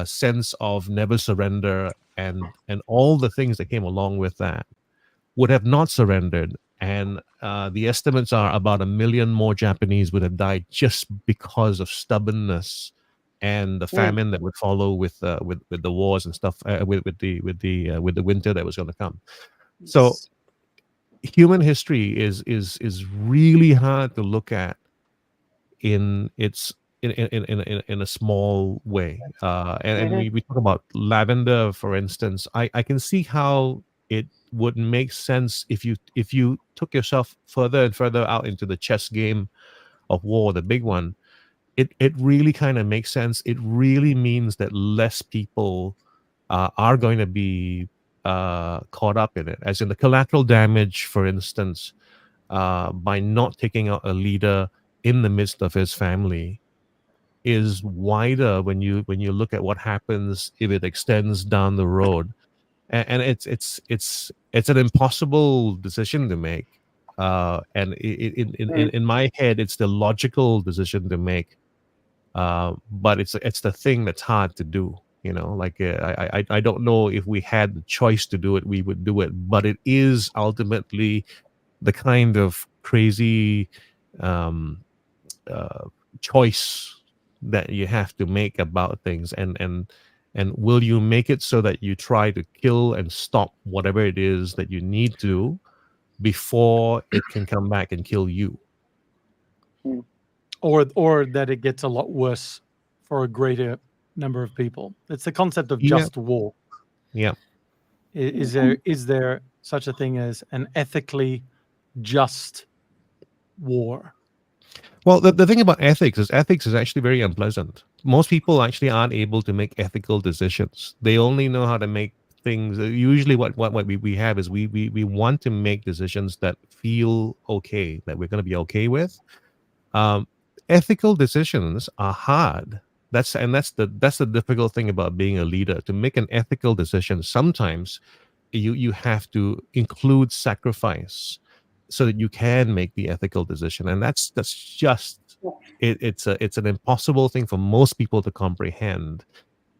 sense of never surrender and all the things that came along with that, would have not surrendered. And the estimates are about 1 million more Japanese would have died just because of stubbornness and the famine that would follow with the wars and stuff, with the winter that was going to come. So human history is really hard to look at in a small way. And we talk about lavender, for instance. I can see how it would make sense if you took yourself further and further out into the chess game of war, the big one. It really kind of makes sense. It really means that less people are going to be caught up in it, as in the collateral damage, for instance, by not taking out a leader in the midst of his family is wider when you look at what happens if it extends down the road, and it's an impossible decision to make, and in my head it's the logical decision to make, but it's the thing that's hard to do. Like I don't know if we had the choice to do it, we would do it, but it is ultimately the kind of crazy choice that you have to make about things, and will you make it so that you try to kill and stop whatever it is that you need to before it can come back and kill you, or that it gets a lot worse for a greater number of people. It's the concept of just war. Yeah. Is there such a thing as an ethically just war? Well, the thing about ethics is actually very unpleasant. Most people actually aren't able to make ethical decisions. They only know how to make things. Usually what we have is we want to make decisions that feel okay, that we're going to be okay with. Ethical decisions are hard. That's the difficult thing about being a leader. To make an ethical decision, sometimes you have to include sacrifice so that you can make the ethical decision, and that's just it's an impossible thing for most people to comprehend.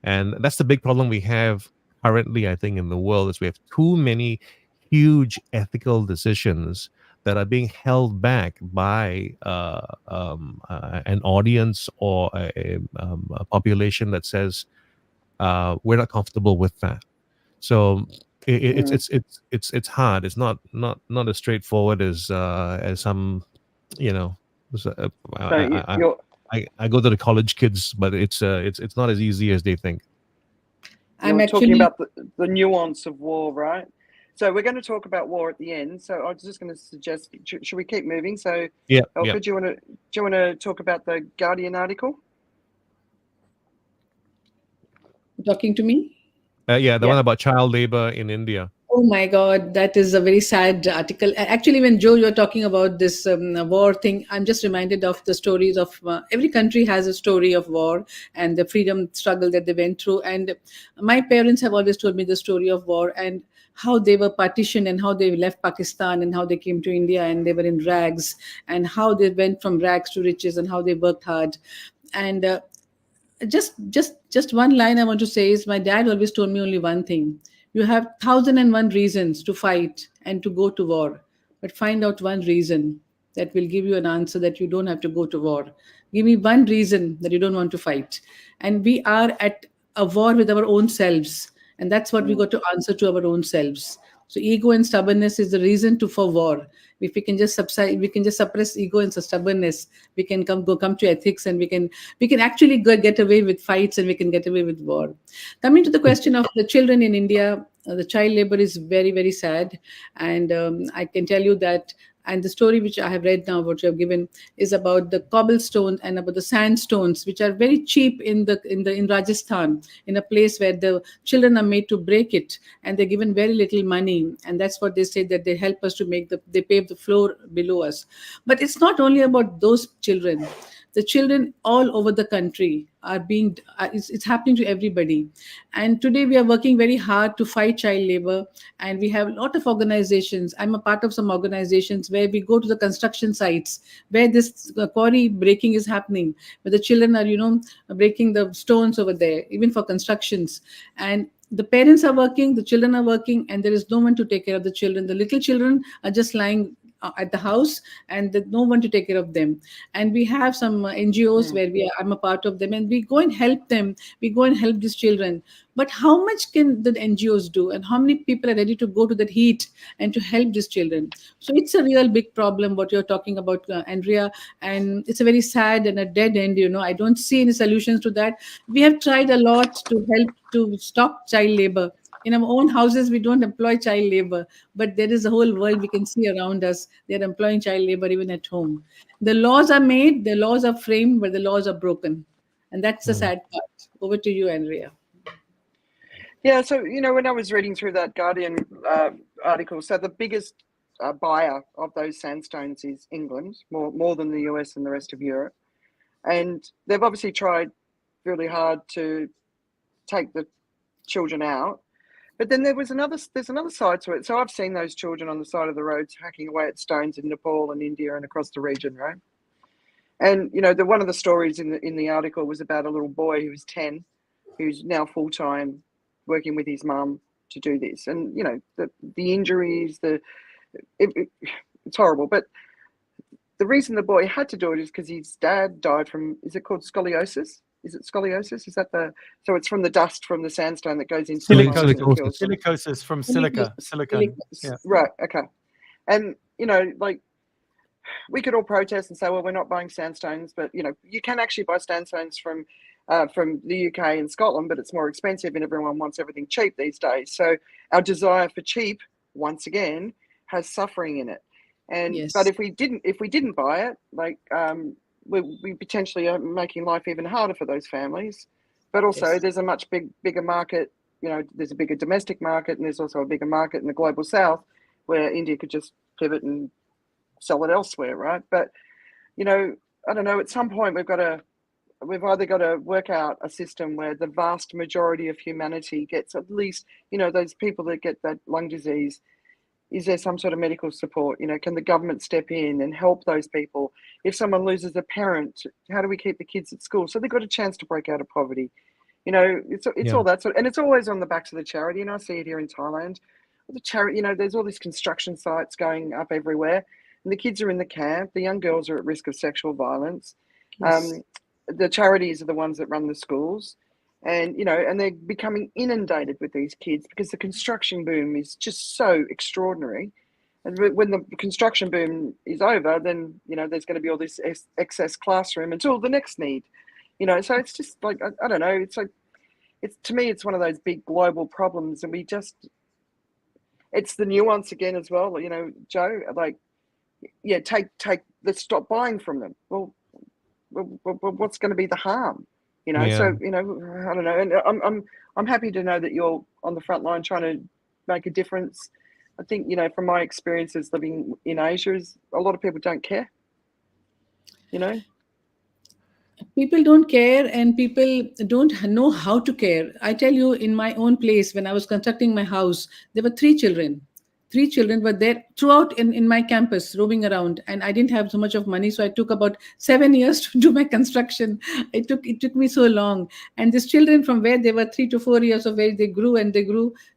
And that's the big problem we have currently, I think, in the world, is we have too many huge ethical decisions that are being held back by an audience or a population that says we're not comfortable with that. So it's hard. It's not as straightforward as some, I go to the college kids, but it's not as easy as they think. You're talking about the nuance of war, right? So we're going to talk about war at the end. So I was just going to suggest, should we keep moving? So Elka, do you want to talk about the Guardian article? Talking to me? The one about child labor in India. Oh my God, that is a very sad article. Actually, when Joe, you're talking about this war thing, I'm just reminded of the stories of every country has a story of war and the freedom struggle that they went through. And my parents have always told me the story of war and how they were partitioned and how they left Pakistan and how they came to India and they were in rags and how they went from rags to riches and how they worked hard. And just one line I want to say is my dad always told me only one thing. You have 1,001 reasons to fight and to go to war, but find out one reason that will give you an answer that you don't have to go to war. Give me one reason that you don't want to fight. And we are at a war with our own selves. And that's what we got to answer to our own selves. So ego and stubbornness is the reason for war. If we can just suppress ego and stubbornness, we can come to ethics, and we can actually get away with fights, and we can get away with war. Coming to the question of the children in India, the child labor is very, very sad, and I can tell you that. And the story which I have read now, what you have given, is about the cobblestone and about the sandstones, which are very cheap in Rajasthan, in a place where the children are made to break it, and they're given very little money. And that's what they say, that they help us to they pave the floor below us. But it's not only about those children. The children all over the country are being, it's happening to everybody. And today we are working very hard to fight child labor. And we have a lot of organizations. I'm a part of some organizations where we go to the construction sites where this quarry breaking is happening, where the children are, breaking the stones over there, even for constructions. And the parents are working, the children are working, and there is no one to take care of the children. The little children are just lying at the house, and no one to take care of them. And we have some NGOs where I'm a part of them, and we go and help them. We go and help these children. But how much can the NGOs do, and how many people are ready to go to that heat and to help these children? So it's a real big problem what you're talking about, Andrea, and it's a very sad and a dead end. I don't see any solutions to that. We have tried a lot to help to stop child labor. In our own houses, we don't employ child labor, but there is a whole world we can see around us. They're employing child labor even at home. The laws are made, the laws are framed, but the laws are broken. And that's the sad part. Over to you, Andrea. Yeah, so, when I was reading through that Guardian article, so the biggest buyer of those sandstones is England, more than the US and the rest of Europe. And they've obviously tried really hard to take the children out. But then there's another side to it. So I've seen those children on the side of the roads hacking away at stones in Nepal and India and across the region, right? And one of the stories in the article was about a little boy who was 10, who's now full-time working with his mum to do this. And the injuries, it's horrible. But the reason the boy had to do it is because his dad died from, is it called scoliosis? Is it scoliosis? Is that so it's from the dust from the sandstone that goes into Silicosis. Silicosis from silica. Yeah. Right. Okay. And, we could all protest and say, well, we're not buying sandstones, but, you can actually buy sandstones from the UK and Scotland, but it's more expensive and everyone wants everything cheap these days. So our desire for cheap, once again, has suffering in it. And Yes. But if we didn't buy it, we potentially are making life even harder for those families. But also Yes. there's a much bigger market, there's a bigger domestic market, and there's also a bigger market in the global south where India could just pivot and sell it elsewhere, right? But, I don't know, at some point we've either got to work out a system where the vast majority of humanity gets at least, those people that get that lung disease, is there some sort of medical support? Can the government step in and help those people? If someone loses a parent, how do we keep the kids at school so they've got a chance to break out of poverty? It's all that sort, and it's always on the backs of the charity. And I see it here in Thailand. The charity, there's all these construction sites going up everywhere, and the kids are in the camp. The young girls are at risk of sexual violence. Yes. The charities are the ones that run the schools. And, and they're becoming inundated with these kids because the construction boom is just so extraordinary. And when the construction boom is over, then, there's going to be all this excess classroom until the next need, so it's just like, I don't know. To me, it's one of those big global problems. And it's the nuance again as well, Joe, let's stop buying from them. Well, what's going to be the harm? So I don't know, and I'm happy to know that you're on the front line trying to make a difference. I think from my experiences living in Asia, is a lot of people don't care. People don't care, and people don't know how to care. I tell you, in my own place, when I was constructing my house, there were three children. Three children were there throughout in my campus, roaming around, and I didn't have so much of money, so I took about 7 years to do my construction. It took me so long. And these children, from where they were 3 to 4 years of age, they grew,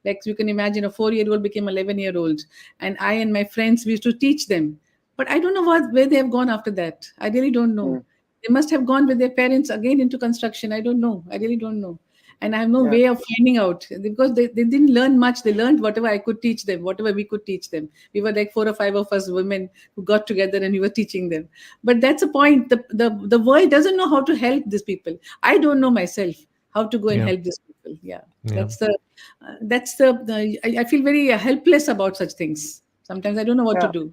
like you can imagine, a 4-year-old became 11-year-old. And I and my friends, we used to teach them. But I don't know where they have gone after that. I really don't know. Mm. They must have gone with their parents again into construction. I don't know. I really don't know. And I have no way of finding out, because they didn't learn much. They learned whatever I could teach them, whatever we could teach them. We were like 4 or 5 of us women who got together and we were teaching them. But that's a point. The world doesn't know how to help these people. I don't know myself how to go and help these people. I feel very helpless about such things. Sometimes I don't know what to do.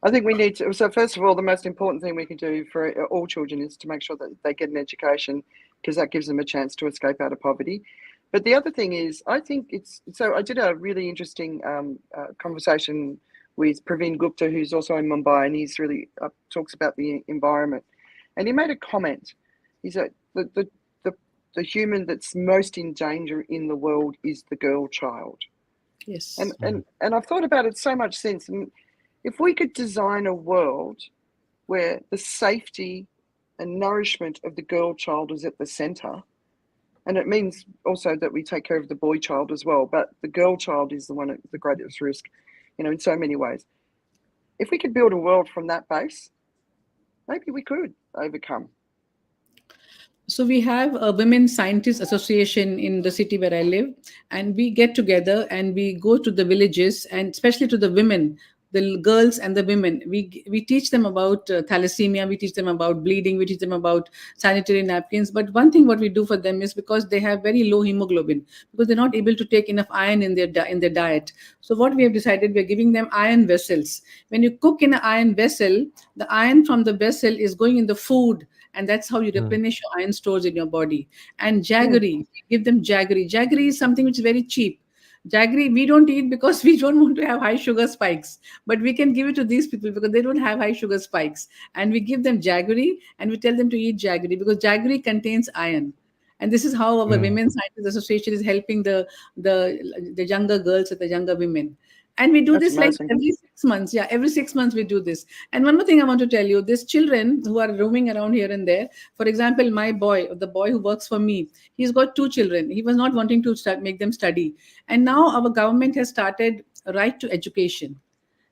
I think we need to. So first of all, the most important thing we can do for all children is to make sure that they get an education, because that gives them a chance to escape out of poverty. But the other thing is, I think I did a really interesting conversation with Praveen Gupta, who's also in Mumbai, and he's really talks about the environment. And he made a comment. He said the human that's most in danger in the world is the girl child. Yes. And I've thought about it so much since. And if we could design a world where the safety and nourishment of the girl child is at the center, and it means also that we take care of the boy child as well, but the girl child is the one at the greatest risk, in so many ways. If we could build a world from that base, maybe we could overcome. So we have a Women Scientists Association in the city where I live, and we get together and we go to the villages, and especially to the women, the girls and the women. We teach them about thalassemia, we teach them about bleeding, we teach them about sanitary napkins. But one thing what we do for them is, because they have very low hemoglobin, because they're not able to take enough iron in their diet. So what we have decided, we're giving them iron vessels. When you cook in an iron vessel, the iron from the vessel is going in the food, and that's how you replenish your iron stores in your body. And jaggery, give them jaggery. Jaggery is something which is very cheap. Jaggery we don't eat because we don't want to have high sugar spikes, but we can give it to these people because they don't have high sugar spikes, and we give them jaggery and we tell them to eat jaggery because jaggery contains iron. And this is how our Mm. Women's Scientist Association is helping the younger girls and the younger women. And we do That's this like amazing. every 6 months. Yeah, every 6 months we do this. And one more thing I want to tell you: these children who are roaming around here and there. For example, my boy, the boy who works for me, he's got two children. He was not wanting to make them study, and now our government has started a right to education,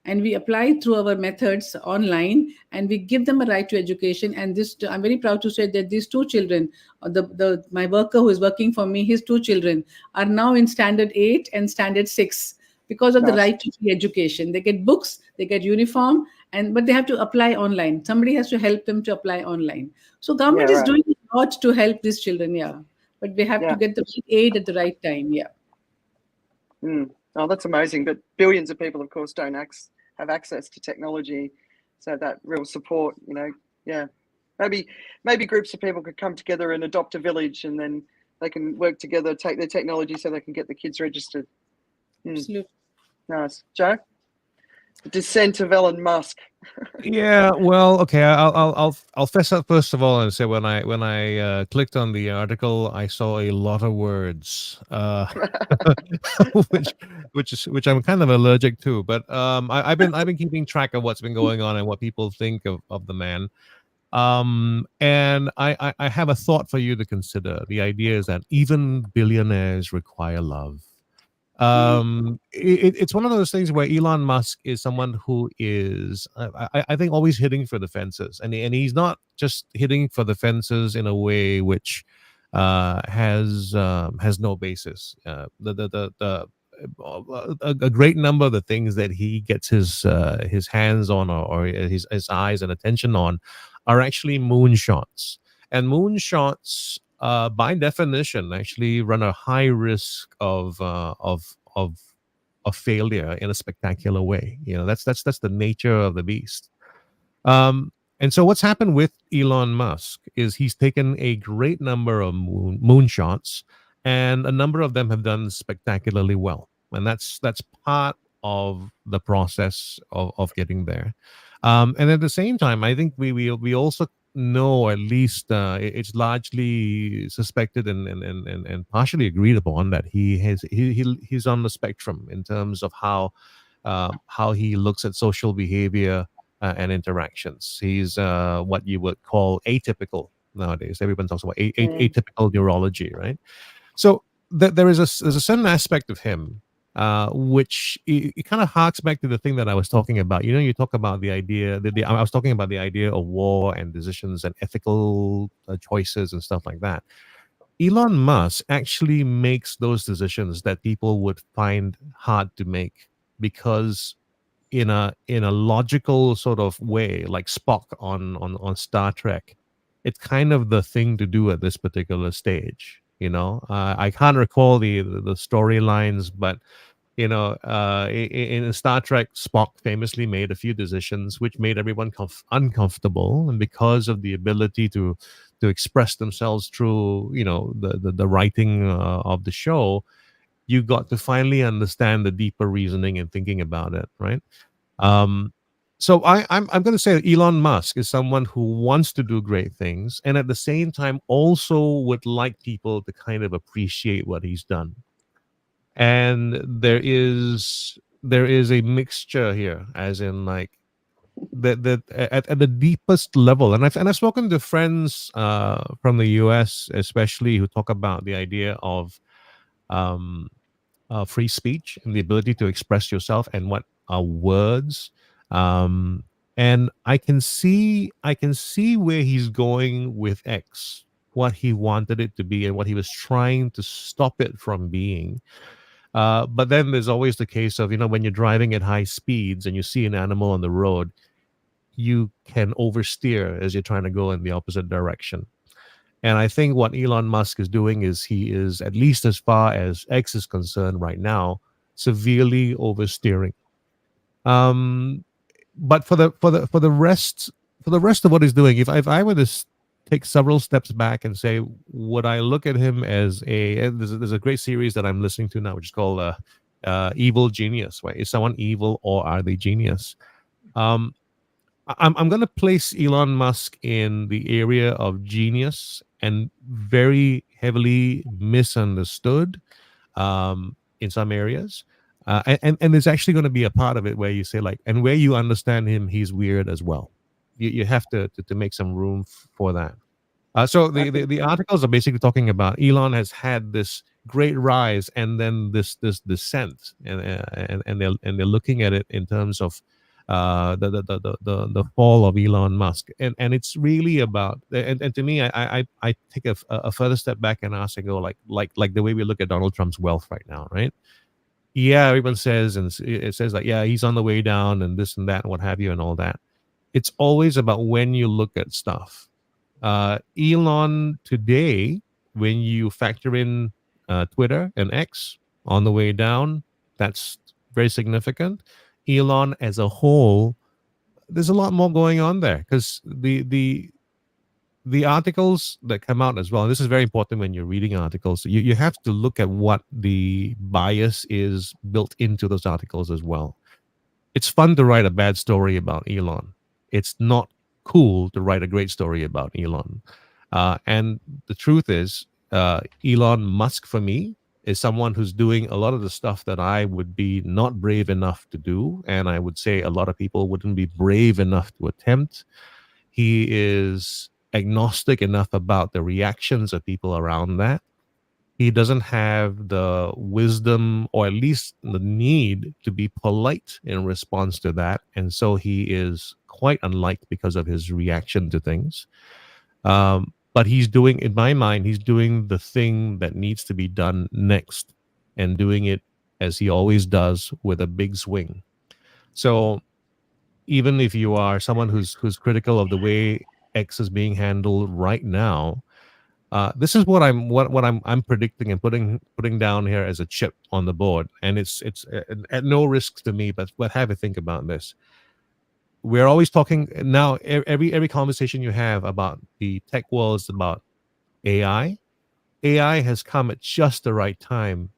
and we apply through our methods online, and we give them a right to education. And this, I'm very proud to say that these two children, the my worker who is working for me, his two children are now in standard 8 and standard 6 because of the Nice. right to free education. They get books, they get uniform, and but they have to apply online. Somebody has to help them to apply online. So Yeah, government is right. doing a lot to help these children. Yeah, but they have to Yeah. get the aid at the right time. Yeah. Mm. Oh, that's amazing. But billions of people, of course, don't have access to technology. So that real support, yeah. Maybe groups of people could come together and adopt a village, and then they can work together, take their technology so they can get the kids registered. Absolutely. Nice. Joe? The descent of Elon Musk. Yeah, well, okay. I'll fess up first of all and say when I clicked on the article, I saw a lot of words, which I'm kind of allergic to. But I've been keeping track of what's been going on and what people think of the man. And I have a thought for you to consider. The idea is that even billionaires require love. It's one of those things where Elon Musk is someone who is I think always hitting for the fences, and he's not just hitting for the fences in a way which has no basis. A great number of the things that he gets his hands on, or his eyes and attention on, are actually moonshots. And moonshots, by definition, actually run a high risk of failure in a spectacular way. That's the nature of the beast. And so what's happened with Elon Musk is he's taken a great number of moonshots, and a number of them have done spectacularly well. And that's part of the process of getting there. And at the same time, I think we also know, at least it's largely suspected and partially agreed upon, that he's on the spectrum in terms of how he looks at social behavior and interactions. He's what you would call atypical nowadays. Everyone talks about atypical neurology, right? So there's a certain aspect of him which it kind of harks back to the thing that I was talking about. You talk about the idea that I was talking about the idea of war and decisions and ethical choices and stuff like that. Elon Musk actually makes those decisions that people would find hard to make, because in a logical sort of way, like Spock on Star Trek, it's kind of the thing to do at this particular stage. I can't recall the storylines, but in Star Trek, Spock famously made a few decisions which made everyone uncomfortable, and because of the ability to express themselves through the writing of the show, you got to finally understand the deeper reasoning and thinking about it, right? So I'm going to say that Elon Musk is someone who wants to do great things, and at the same time also would like people to kind of appreciate what he's done. And there is a mixture here, as in, like, at the deepest level. And I've spoken to friends from the US, especially, who talk about the idea of free speech and the ability to express yourself and what are words. And I can see where he's going with X, what he wanted it to be and what he was trying to stop it from being. But then there's always the case of, when you're driving at high speeds and you see an animal on the road, you can oversteer as you're trying to go in the opposite direction. And I think what Elon Musk is doing is he is, at least as far as X is concerned right now, severely oversteering. But for the rest of what he's doing, if I were to take several steps back and say, would I look at him as there's a great series that I'm listening to now, which is called evil genius, right? Is someone evil or are they genius? I'm going to place Elon Musk in the area of genius and very heavily misunderstood in some areas. And there's actually going to be a part of it where you say like, and where you understand him, he's weird as well. You have to make some room for that. So the articles are basically talking about Elon has had this great rise and then this descent, and they're looking at it in terms of the fall of Elon Musk, and it's really about, and to me, I take a further step back and ask and go like the way we look at Donald Trump's wealth right now, right? Yeah, everyone says, and it says like, yeah, he's on the way down and this and that and what have you and all that. It's always about when you look at stuff. Elon today, when you factor in Twitter and X on the way down, that's very significant. Elon as a whole, there's a lot more going on there because the articles that come out as well. And this is very important when you're reading articles. You have to look at what the bias is built into those articles as well. It's fun to write a bad story about Elon. It's not cool to write a great story about Elon. And the truth is, Elon Musk for me is someone who's doing a lot of the stuff that I would be not brave enough to do. And I would say a lot of people wouldn't be brave enough to attempt. He is agnostic enough about the reactions of people around that. He doesn't have the wisdom or at least the need to be polite in response to that. And so he is quite unliked because of his reaction to things. But he's doing, in my mind, he's doing the thing that needs to be done next and doing it as he always does with a big swing. So even if you are someone who's critical of the way X is being handled right now, this is what I'm predicting and putting down here as a chip on the board, and it's at no risk to me. But have a think about this. We're always talking now. Every conversation you have about the tech world is about AI. AI has come at just the right time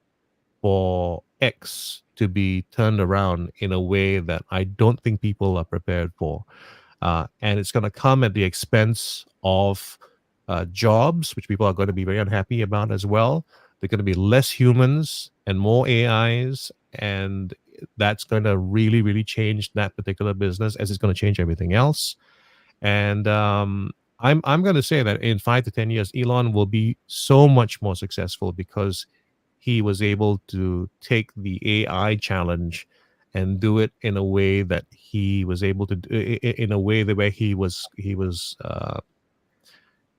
for X to be turned around in a way that I don't think people are prepared for, and it's going to come at the expense of jobs, which people are going to be very unhappy about as well. They're going to be less humans and more AIs, and that's going to really, really change that particular business as it's going to change everything else. And I'm going to say that in 5 to 10 years, Elon will be so much more successful because he was able to take the AI challenge and do it in a way that he was able to do, in a way that where he was I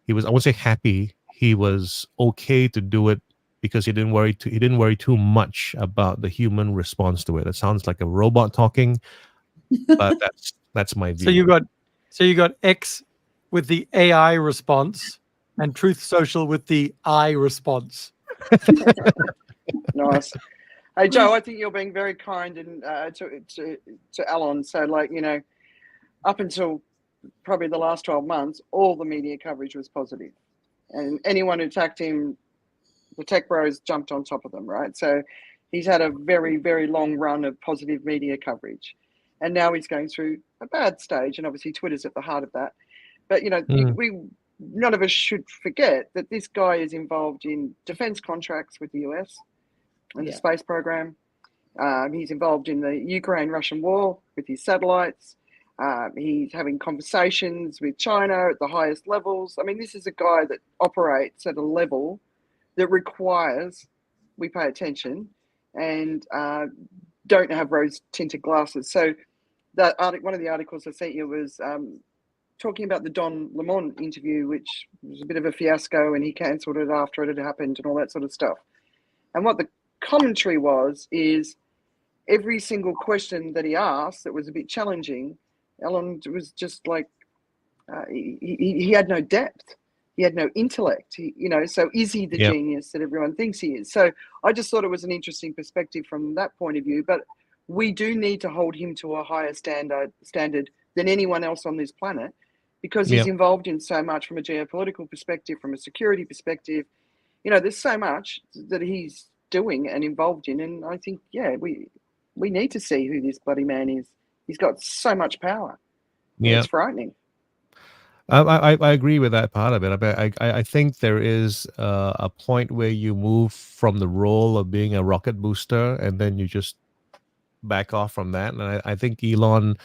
won't say happy. He was okay to do it because he didn't worry too much about the human response to it. It sounds like a robot talking, but that's my view. So you got X with the AI response and Truth Social with the I response. Nice. Hey Joe, I think you're being very kind and to Alan. So like, you know, up until probably the last 12 months, all the media coverage was positive, and anyone who attacked him, the tech bros jumped on top of them, right? So he's had a very, very long run of positive media coverage, and now he's going through a bad stage, and obviously Twitter's at the heart of that. But you know, none of us should forget that this guy is involved in defense contracts with the US and the space program. He's involved in the Ukraine-Russian war with his satellites. He's having conversations with China at the highest levels. I mean, this is a guy that operates at a level that requires we pay attention and don't have rose-tinted glasses. So that one of the articles I sent you was talking about the Don Lemon interview, which was a bit of a fiasco, and he cancelled it after it had happened and all that sort of stuff. And what the commentary is every single question that he asked that was a bit challenging, Alan was just like, he had no depth. He had no intellect. So is he the genius that everyone thinks he is? So I just thought it was an interesting perspective from that point of view. But we do need to hold him to a higher standard than anyone else on this planet, because he's involved in so much from a geopolitical perspective, from a security perspective. You know, there's so much that he's doing and involved in. And I think, yeah, we need to see who this bloody man is. He's got so much power. Yeah. It's frightening. I agree with that part of it. I think there is a point where you move from the role of being a rocket booster, and then you just back off from that. And I think Elon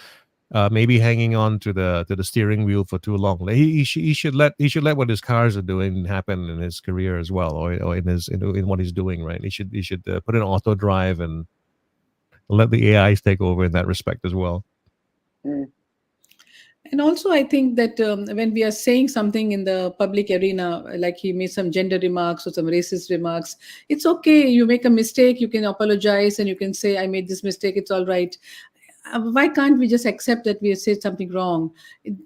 maybe hanging on to the steering wheel for too long. He should let what his cars are doing happen in his career as well, or in what he's doing. Right? He should put in auto drive and let the AIs take over in that respect as well. Mm. And also, I think that when we are saying something in the public arena, like he made some gender remarks or some racist remarks, it's okay. You make a mistake, you can apologize and you can say, I made this mistake, it's all right. Why can't we just accept that we have said something wrong?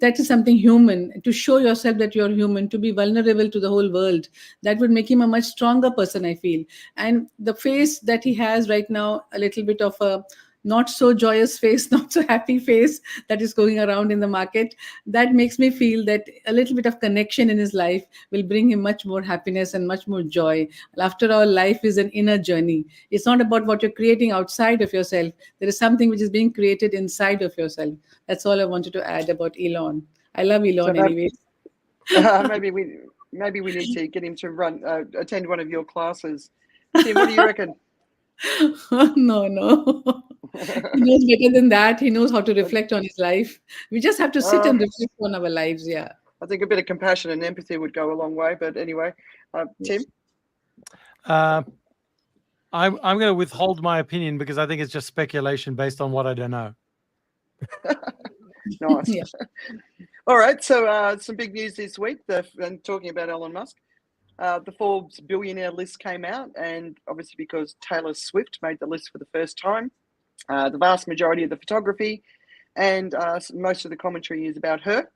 That is something human. To show yourself that you're human, to be vulnerable to the whole world, that would make him a much stronger person, I feel. And the face that he has right now, a little bit of a not so joyous face, not so happy face that is going around in the market, that makes me feel that a little bit of connection in his life will bring him much more happiness and much more joy. After all, life is an inner journey. It's not about what you're creating outside of yourself. There is something which is being created inside of yourself. That's all I wanted to add about Elon. I love Elon anyway. Maybe we need to get him to attend one of your classes. Tim, what do you reckon? No. He knows better than that. He knows how to reflect on his life. We just have to sit and reflect on our lives. Yeah. I think a bit of compassion and empathy would go a long way. But anyway, Tim? I'm going to withhold my opinion because I think it's just speculation based on what I don't know. Nice. Yeah. All right. So some big news this week. And talking about Elon Musk. The Forbes billionaire list came out, and obviously because Taylor Swift made the list for the first time, the vast majority of the photography and most of the commentary is about her.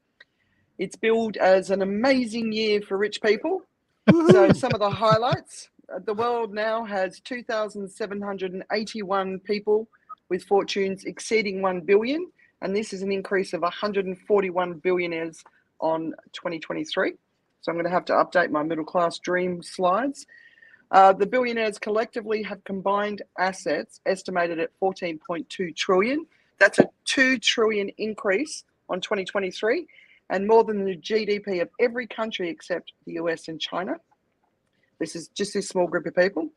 It's billed as an amazing year for rich people. So some of the highlights, the world now has 2,781 people with fortunes exceeding 1 billion, and this is an increase of 141 billionaires on 2023. So I'm going to have to update my middle class dream slides. The billionaires collectively have combined assets estimated at 14.2 trillion. That's a 2 trillion increase on 2023 and more than the GDP of every country except the US and China. This is just this small group of people.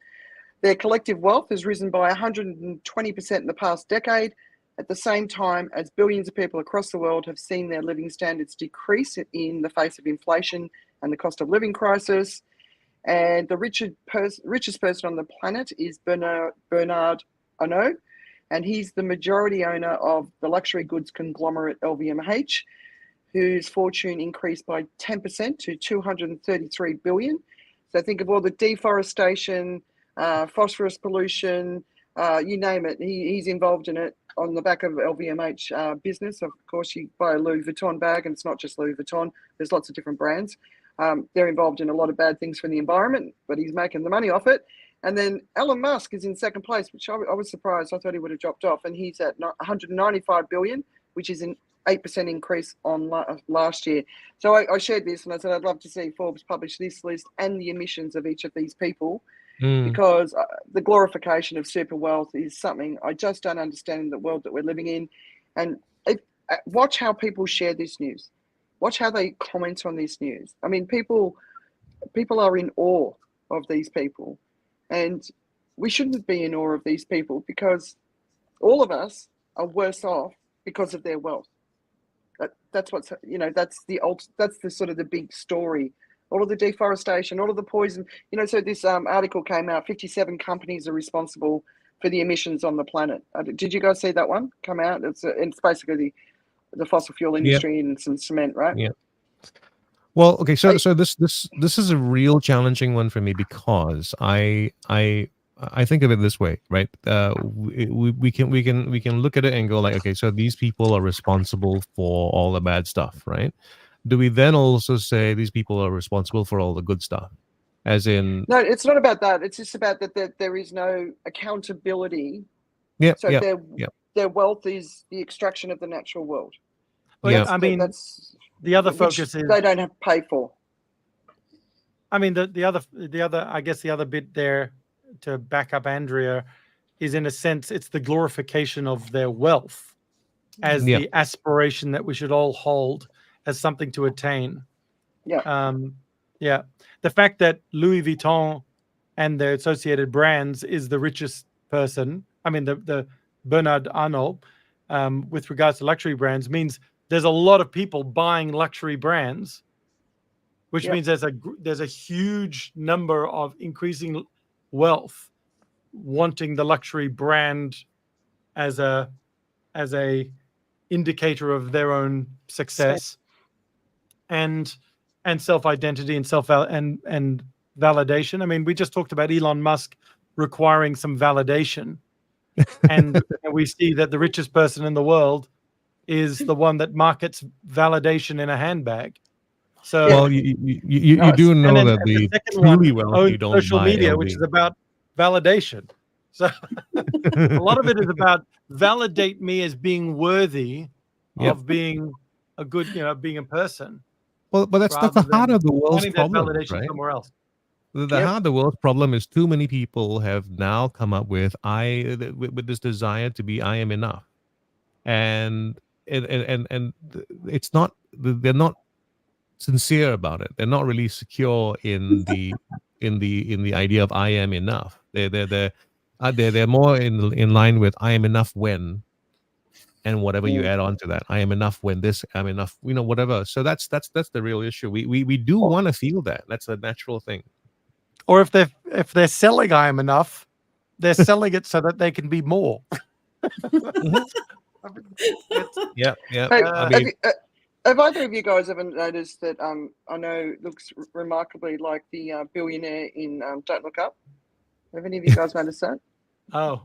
Their collective wealth has risen by 120% in the past decade, at the same time as billions of people across the world have seen their living standards decrease in the face of inflation and the cost of living crisis. And the richest person on the planet is Bernard Arnault, and he's the majority owner of the luxury goods conglomerate LVMH, whose fortune increased by 10% to 233 billion. So think of all the deforestation, phosphorus pollution, you name it. He's involved in it on the back of LVMH business. Of course, you buy a Louis Vuitton bag, and it's not just Louis Vuitton. There's lots of different brands. They're involved in a lot of bad things for the environment, but he's making the money off it. And then Elon Musk is in second place, which I was surprised. I thought he would have dropped off, and he's at 195 billion, which is an 8% increase on last year. So I shared this, and I said I'd love to see Forbes publish this list and the emissions of each of these people, because the glorification of super wealth is something I just don't understand in the world that we're living in. And watch how people share this news. Watch how they comment on this news. I mean, people are in awe of these people, and we shouldn't be in awe of these people because all of us are worse off because of their wealth. That's what's, that's the sort of the big story. All of the deforestation, all of the poison, so this article came out, 57 companies are responsible for the emissions on the planet. Did you guys see that one come out? It's basically the fossil fuel industry and some cement, right? Yeah. Well, okay, so this is a real challenging one for me because I think of it this way, right? We can look at it and go like, okay, so these people are responsible for all the bad stuff, right? Do we then also say these people are responsible for all the good stuff? As in, no, it's not about that. It's just about that there is no accountability. Yeah. So their wealth is the extraction of the natural world. Well, I mean, that's the other focus is they don't have to pay for. I mean, the other I guess the other bit there to back up Andrea, is in a sense it's the glorification of their wealth as Yeah. the aspiration that we should all hold as something to attain. Yeah. Yeah. The fact that Louis Vuitton and their associated brands is the richest person, I mean, the Bernard Arnault, with regards to luxury brands, means there's a lot of people buying luxury brands, which Yep. means there's a huge number of increasing wealth wanting the luxury brand as a indicator of their own success and self-identity and and validation. I mean, we just talked about Elon Musk requiring some validation, and we see that the richest person in the world is the one that markets validation in a handbag. So, Well, you do and know then that and the the second truly one wealthy owns don't social buy media, LV. which is about validation. So a lot of it is about validate me as being worthy Yep. of being a good, being a person. Well, but that's rather the heart than of the world's finding that problem, validation right? somewhere else. The Yep. heart of the world's problem is too many people have now come up with with this desire to be I am enough, and it's not, they're not sincere about it. They're not really secure in the idea of I am enough. They're more in line with I am enough when, and whatever you add on to that. I am enough when this, I'm enough, whatever. So that's the real issue. We do want to feel that. That's a natural thing. Or if they're selling I am enough, they're selling it so that they can be more. Yeah. Hey, I mean, have either of you guys ever noticed that I know looks remarkably like the billionaire in Don't Look Up? Have any of you guys noticed that? Oh,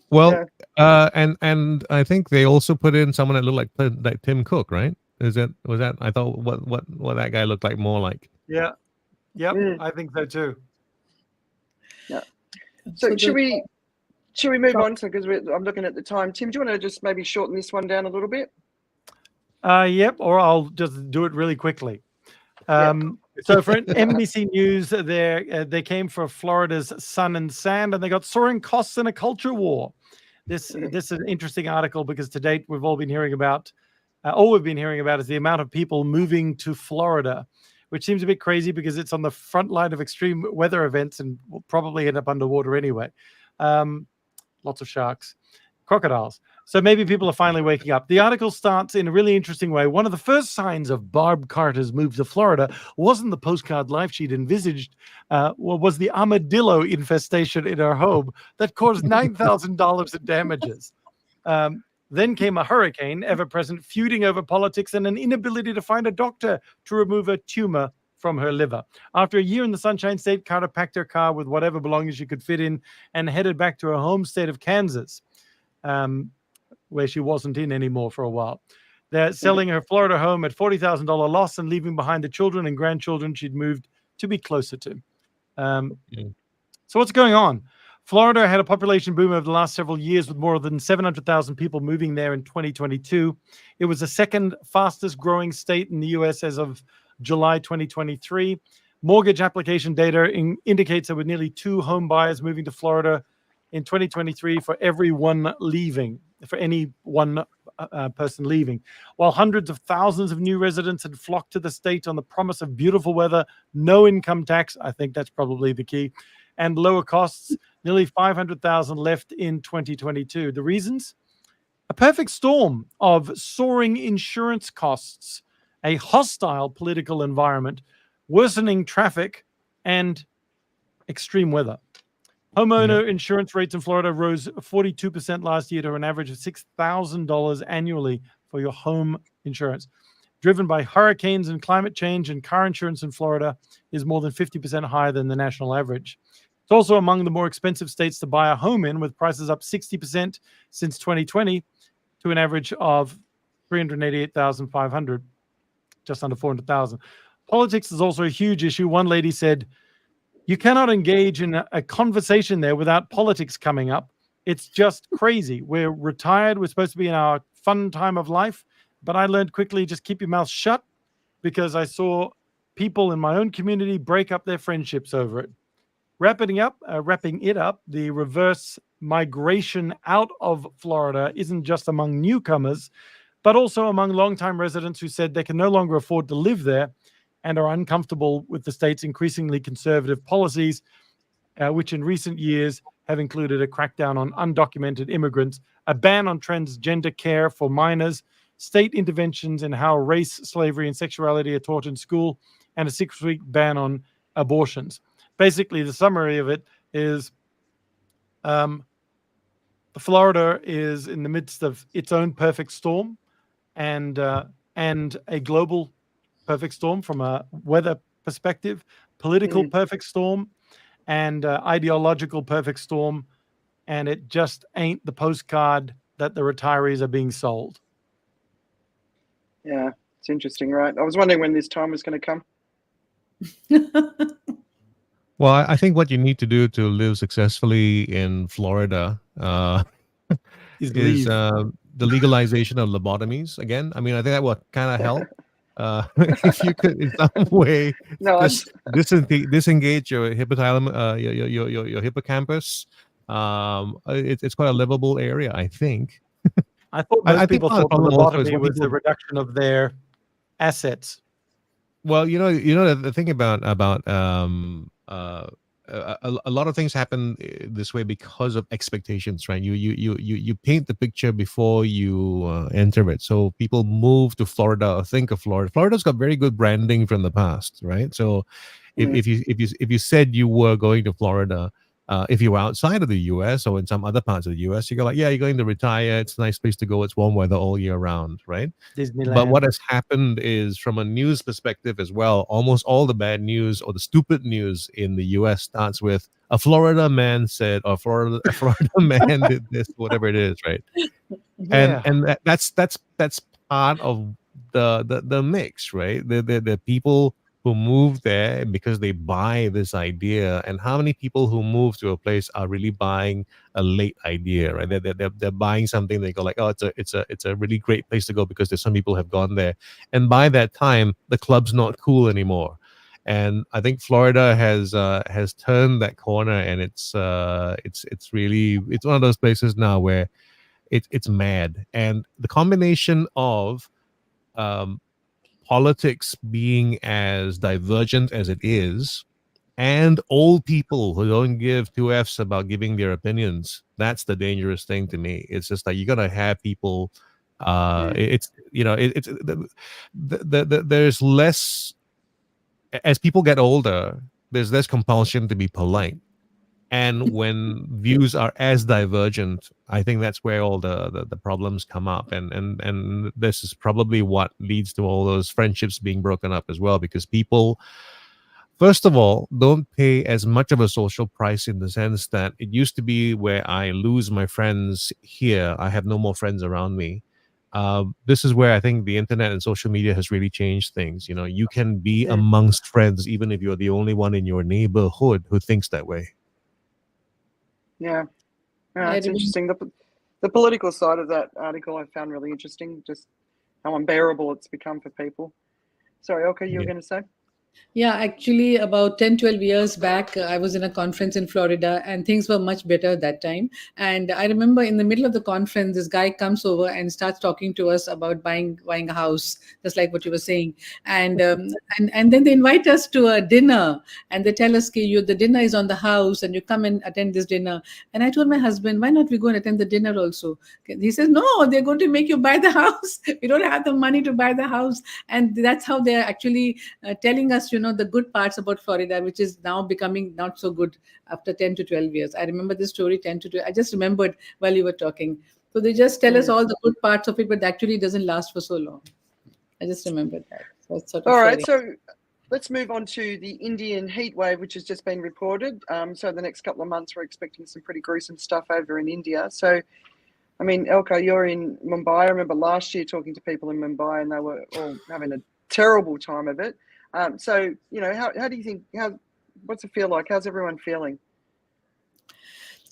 well, and I think they also put in someone that looked like Tim Cook, right? Was that? I thought what that guy looked like more like. yeah. Yep, Mm. I think so too. Yeah. So should we move on to, because I'm looking at the time. Tim, do you want to just maybe shorten this one down a little bit? Yep, or I'll just do it really quickly. So for NBC News, they came for Florida's sun and sand, and they got soaring costs and a culture war. This is an interesting article because to date we've all been hearing about, all we've been hearing about is the amount of people moving to Florida, which seems a bit crazy because it's on the front line of extreme weather events and will probably end up underwater anyway. Lots of sharks, crocodiles. So maybe people are finally waking up. The article starts in a really interesting way. One of the first signs of Barb Carter's move to Florida wasn't the postcard life she'd envisaged, was the armadillo infestation in her home that caused $9,000 in damages. Then came a hurricane, ever-present, feuding over politics and an inability to find a doctor to remove a tumor from her liver. After a year in the Sunshine State, Carter packed her car with whatever belongings she could fit in and headed back to her home state of Kansas, where she wasn't in anymore for a while. They're selling her Florida home at $40,000 loss and leaving behind the children and grandchildren she'd moved to be closer to. So what's going on? Florida had a population boom over the last several years with more than 700,000 people moving there in 2022. It was the second fastest growing state in the U.S. as of July 2023. Mortgage application data indicates there were nearly 2 home buyers moving to Florida in 2023 for every one leaving, for any one person leaving. While hundreds of thousands of new residents had flocked to the state on the promise of beautiful weather, no income tax, I think that's probably the key, and lower costs, nearly 500,000 left in 2022. The reasons? A perfect storm of soaring insurance costs, a hostile political environment, worsening traffic, and extreme weather. Homeowner insurance rates in Florida rose 42% last year to an average of $6,000 annually for your home insurance. Driven by hurricanes and climate change, and car insurance in Florida is more than 50% higher than the national average. It's also among the more expensive states to buy a home in, with prices up 60% since 2020 to an average of $388,500, just under $400,000. Politics is also a huge issue. One lady said, "You cannot engage in a conversation there without politics coming up. It's just crazy. We're retired. We're supposed to be in our fun time of life. But I learned quickly, just keep your mouth shut, because I saw people in my own community break up their friendships over it." Wrapping it up, the reverse migration out of Florida isn't just among newcomers, but also among longtime residents who said they can no longer afford to live there and are uncomfortable with the state's increasingly conservative policies, which in recent years have included a crackdown on undocumented immigrants, a ban on transgender care for minors, state interventions in how race, slavery, and sexuality are taught in school, and a 6-week ban on abortions. Basically, the summary of it is Florida is in the midst of its own perfect storm, and a global perfect storm from a weather perspective, political perfect storm, and ideological perfect storm, and it just ain't the postcard that the retirees are being sold. Yeah, it's interesting, right? I was wondering when this time was going to come. Well, I think what you need to do to live successfully in Florida is the legalization of lobotomies again. I mean, I think that would kind of help. If you could in some way just disengage your hypothalamus, your hippocampus, it's quite a livable area, I think. I thought most people thought the lobotomy was the reduction of their assets. Well, the thing about a lot of things happen this way because of expectations, right? You paint the picture before you enter it. So people move to Florida or think of Florida. Florida's got very good branding from the past, right? So if you said you were going to Florida, if you were outside of the US or in some other parts of the US, you go like, yeah, you're going to retire. It's a nice place to go. It's warm weather all year round, right? Disneyland. But what has happened is, from a news perspective as well, almost all the bad news or the stupid news in the US starts with a Florida man said, or a Florida man did this, whatever it is, right? Yeah. And that's part of the mix, right? The people who move there because they buy this idea, and how many people who move to a place are really buying a late idea, right? They're buying something. They go like, oh, it's a really great place to go because there's some people have gone there, and by that time the club's not cool anymore. And I think Florida has turned that corner, and it's really one of those places now where it's mad, and the combination of politics being as divergent as it is, and old people who don't give two F's about giving their opinions, that's the dangerous thing to me. It's just like, you're gonna have people there's less, as people get older, there's less compulsion to be polite. And when views are as divergent, I think that's where all the problems come up. And this is probably what leads to all those friendships being broken up as well, because people, first of all, don't pay as much of a social price, in the sense that it used to be where I lose my friends here, I have no more friends around me. This is where I think the internet and social media has really changed things. You can be amongst friends even if you're the only one in your neighborhood who thinks that way. Yeah, it's interesting. The political side of that article I found really interesting, just how unbearable it's become for people. Sorry, Elka, you were going to say? Yeah, actually, about 10, 12 years back, I was in a conference in Florida, and things were much better at that time. And I remember in the middle of the conference, this guy comes over and starts talking to us about buying a house, just like what you were saying. And and then they invite us to a dinner, and they tell us, okay, the dinner is on the house, and you come and attend this dinner. And I told my husband, why not we go and attend the dinner also? He says, no, they're going to make you buy the house. We don't have the money to buy the house. And that's how they're actually telling us, the good parts about Florida, which is now becoming not so good after 10 to 12 years. I remember this story 10 to 12. I just remembered while you were talking. So they just tell us all the good parts of it, but actually it doesn't last for so long. I just remembered that. So all right, so let's move on to the Indian heat wave, which has just been reported. So in the next couple of months, we're expecting some pretty gruesome stuff over in India. So, I mean, Elka, you're in Mumbai. I remember last year talking to people in Mumbai, and they were all having a terrible time of it. So, how do you think, what's it feel like? How's everyone feeling?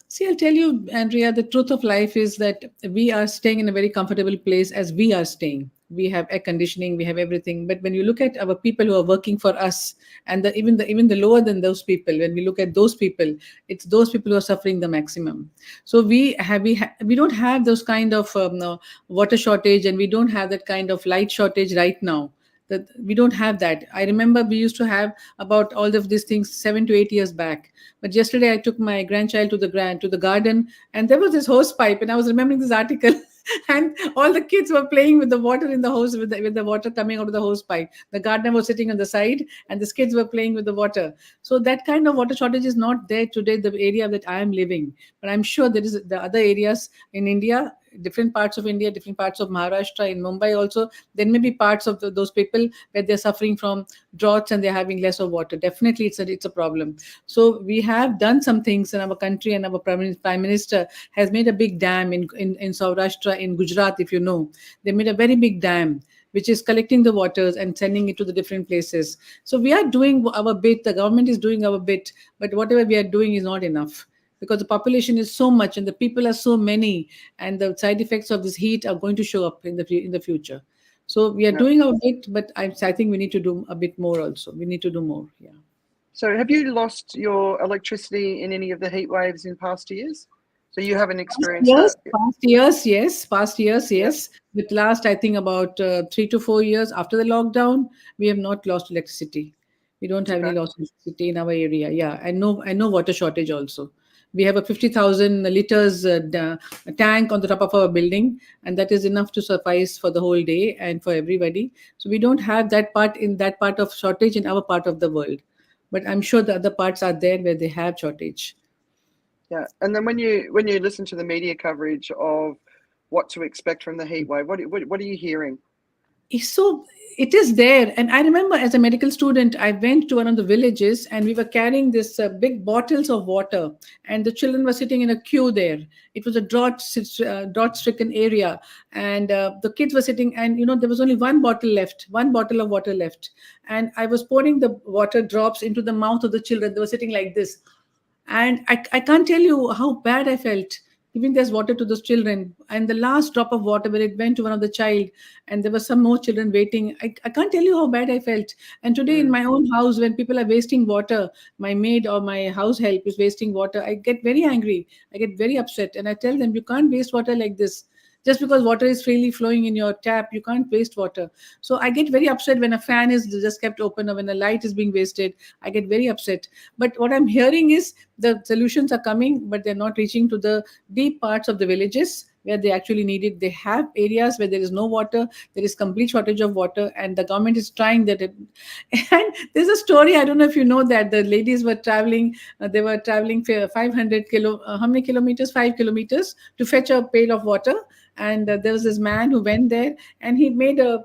See, I'll tell you, Andrea, the truth of life is that we are staying in a very comfortable place as we are staying. we have air conditioning, we have everything. But when you look at our people who are working for us, and even the lower than those people, when we look at those people, it's those people who are suffering the maximum. So we don't have those kind of no, water shortage, and we don't have that kind of light shortage right now. That we don't have that. I remember we used to have about all of these things 7 to 8 years back. But yesterday I took my grandchild to the garden, and there was this hose pipe, and I was remembering this article. And all the kids were playing with the water in the hose, with the water coming out of the hose pipe. The gardener was sitting on the side, and the kids were playing with the water. So that kind of water shortage is not there today, the area that I am living. But I'm sure there is the other areas in India, different parts of India, different parts of Maharashtra, in Mumbai also. There may be parts of those people where they're suffering from droughts and they're having less of water. Definitely, it's a problem. So we have done some things in our country, and our Prime Minister has made a big dam in Saurashtra, in Gujarat, if you know. They made a very big dam which is collecting the waters and sending it to the different places. So we are doing our bit, the government is doing our bit, but whatever we are doing is not enough, because the population is so much and the people are so many, and the side effects of this heat are going to show up in the future. So we are Yeah. doing our bit, but I think we need to do a bit more also. We need to do more. Yeah. So have you lost your electricity in any of the heat waves in past years? So you haven't experienced that? Past years, yes. But last, I think about 3 to 4 years after the lockdown, we have not lost electricity. We don't have any Okay. loss of electricity in our area. Yeah, I know water shortage also. We have a 50,000 liters tank on the top of our building, and that is enough to suffice for the whole day and for everybody. So we don't have that part of shortage in our part of the world. But I'm sure the other parts are there where they have shortage. Yeah. And then when you listen to the media coverage of what to expect from the heat wave, what are you hearing? So it is there, and I remember as a medical student I went to one of the villages, and we were carrying this big bottles of water, and the children were sitting in a queue there. It was a drought stricken area, and the kids were sitting, and there was only one bottle of water left, and I was pouring the water drops into the mouth of the children. They were sitting like this, and I can't tell you how bad I felt giving this water to those children. And the last drop of water, when it went to one of the child, and there were some more children waiting, I can't tell you how bad I felt. And today in my own house, when people are wasting water, my maid or my house help is wasting water, I get very angry. I get very upset, and I tell them, you can't waste water like this. Just because water is freely flowing in your tap, you can't waste water. So I get very upset when a fan is just kept open, or when a light is being wasted. I get very upset. But what I'm hearing is the solutions are coming, but they're not reaching to the deep parts of the villages where they actually need it. They have areas where there is no water, there is complete shortage of water, and the government is trying that. And there's a story, I don't know if you know, that the ladies were traveling, they were traveling 500 how many kilometers? 5 kilometers to fetch a pail of water. And there was this man who went there, and he made a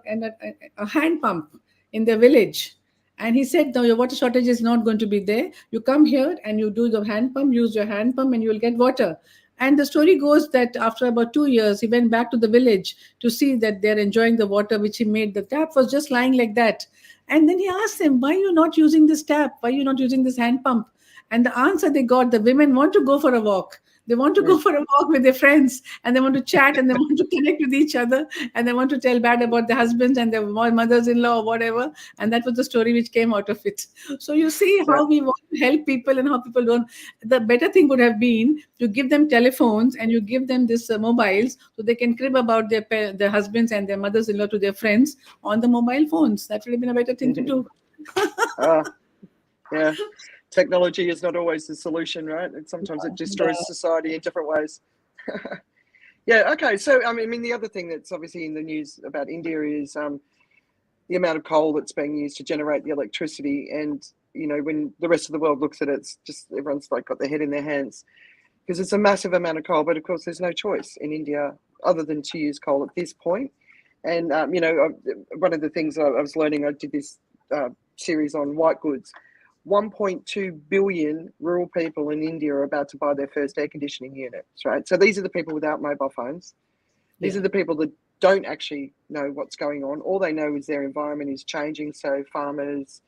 hand pump in the village. And he said, no, your water shortage is not going to be there. You come here and you do the hand pump, use your hand pump, and you will get water. And the story goes that after about 2 years, he went back to the village to see that they're enjoying the water which he made. The tap was just lying like that. And then he asked them, why are you not using this tap? Why are you not using this hand pump? And the answer they got, the women want to go for a walk. They want to go for a walk with their friends, and they want to chat, and they want to connect with each other, and they want to tell bad about their husbands and their mothers-in-law or whatever. And that was the story which came out of it. So you see how we want to help people and how people don't. The better thing would have been to give them telephones, and you give them this mobiles, so they can crib about their husbands and their mothers-in-law to their friends on the mobile phones. That would have been a better thing to do. Yeah. Technology is not always the solution, right? And sometimes it destroys society in different ways. Yeah, okay. So, I mean, the other thing that's obviously in the news about India is the amount of coal that's being used to generate the electricity. And, when the rest of the world looks at it, it's just everyone's like got their head in their hands because it's a massive amount of coal. But, of course, there's no choice in India other than to use coal at this point. And, one of the things I was learning, I did this series on white goods. 1.2 billion rural people in India are about to buy their first air conditioning units, right? So these are the people without mobile phones. These are the people that don't actually know what's going on. All they know is their environment is changing. So farmers,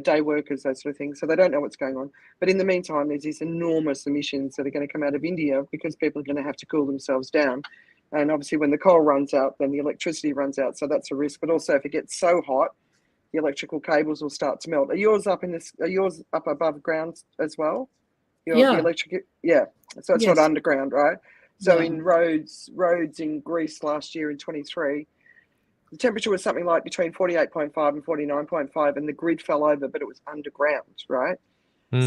day workers, those sort of things. So they don't know what's going on. But in the meantime, there's these enormous emissions that are going to come out of India because people are going to have to cool themselves down. And obviously when the coal runs out, then the electricity runs out. So that's a risk. But also if it gets so hot, the electrical cables will start to melt. Are yours up above ground as well? The Yeah. electric, yeah. So it's Yes. not underground, right? So Yeah. in roads in Greece last year in 23, the temperature was something like between 48.5 and 49.5, and the grid fell over, but it was underground, right?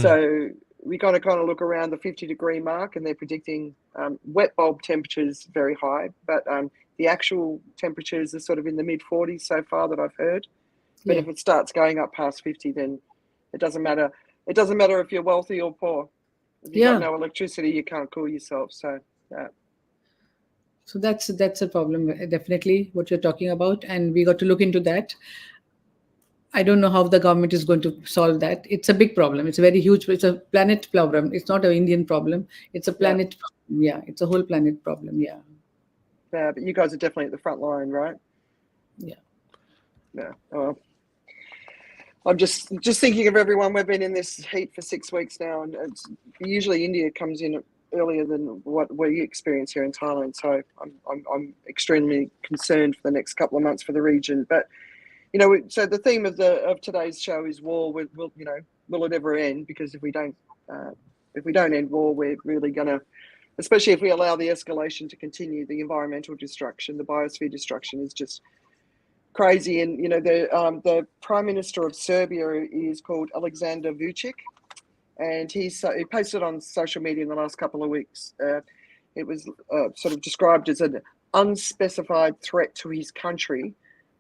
So we got to kind of look around the 50-degree mark, and they're predicting wet bulb temperatures very high, but the actual temperatures are sort of in the mid-40s so far that I've heard. But Yeah. if it starts going up past 50, then it doesn't matter. It doesn't matter if you're wealthy or poor. If you've got no electricity, you can't cool yourself. So, yeah. So that's a problem, definitely, what you're talking about, and we got to look into that. I don't know how the government is going to solve that. It's a big problem. It's a very huge. It's a planet problem. It's not an Indian problem. It's a planet problem. Yeah, it's a whole planet problem. Yeah. Yeah, but you guys are definitely at the front line, right? Yeah. Yeah. Well, I'm just thinking of everyone. We've been in this heat for 6 weeks now, and usually India comes in earlier than what we experience here in Thailand. So I'm extremely concerned for the next couple of months for the region. But so the theme of today's show is war. Will it ever end? Because if we don't end war, we're really gonna, especially if we allow the escalation to continue, the environmental destruction, the biosphere destruction is just crazy. And the Prime Minister of Serbia is called Alexander Vucic, and he posted on social media in the last couple of weeks. It was sort of described as an unspecified threat to his country,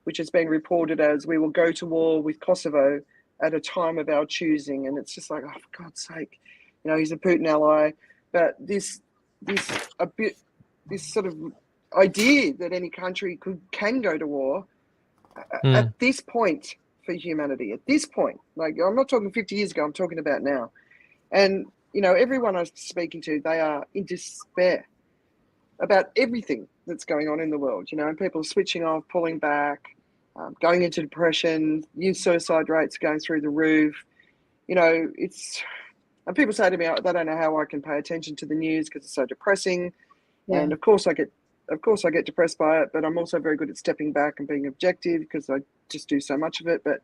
which has been reported as "we will go to war with Kosovo at a time of our choosing." And it's just like, oh, for God's sake, he's a Putin ally. But this sort of idea that any country can go to war at this point for humanity, at this point, like, I'm not talking 50 years ago, I'm talking about now. And everyone I'm speaking to, they are in despair about everything that's going on in the world, and people are switching off, pulling back, going into depression, youth suicide rates going through the roof. And people say to me, they don't know how I can pay attention to the news because it's so depressing. Yeah. And of course I get depressed by it, but I'm also very good at stepping back and being objective because I just do so much of it. But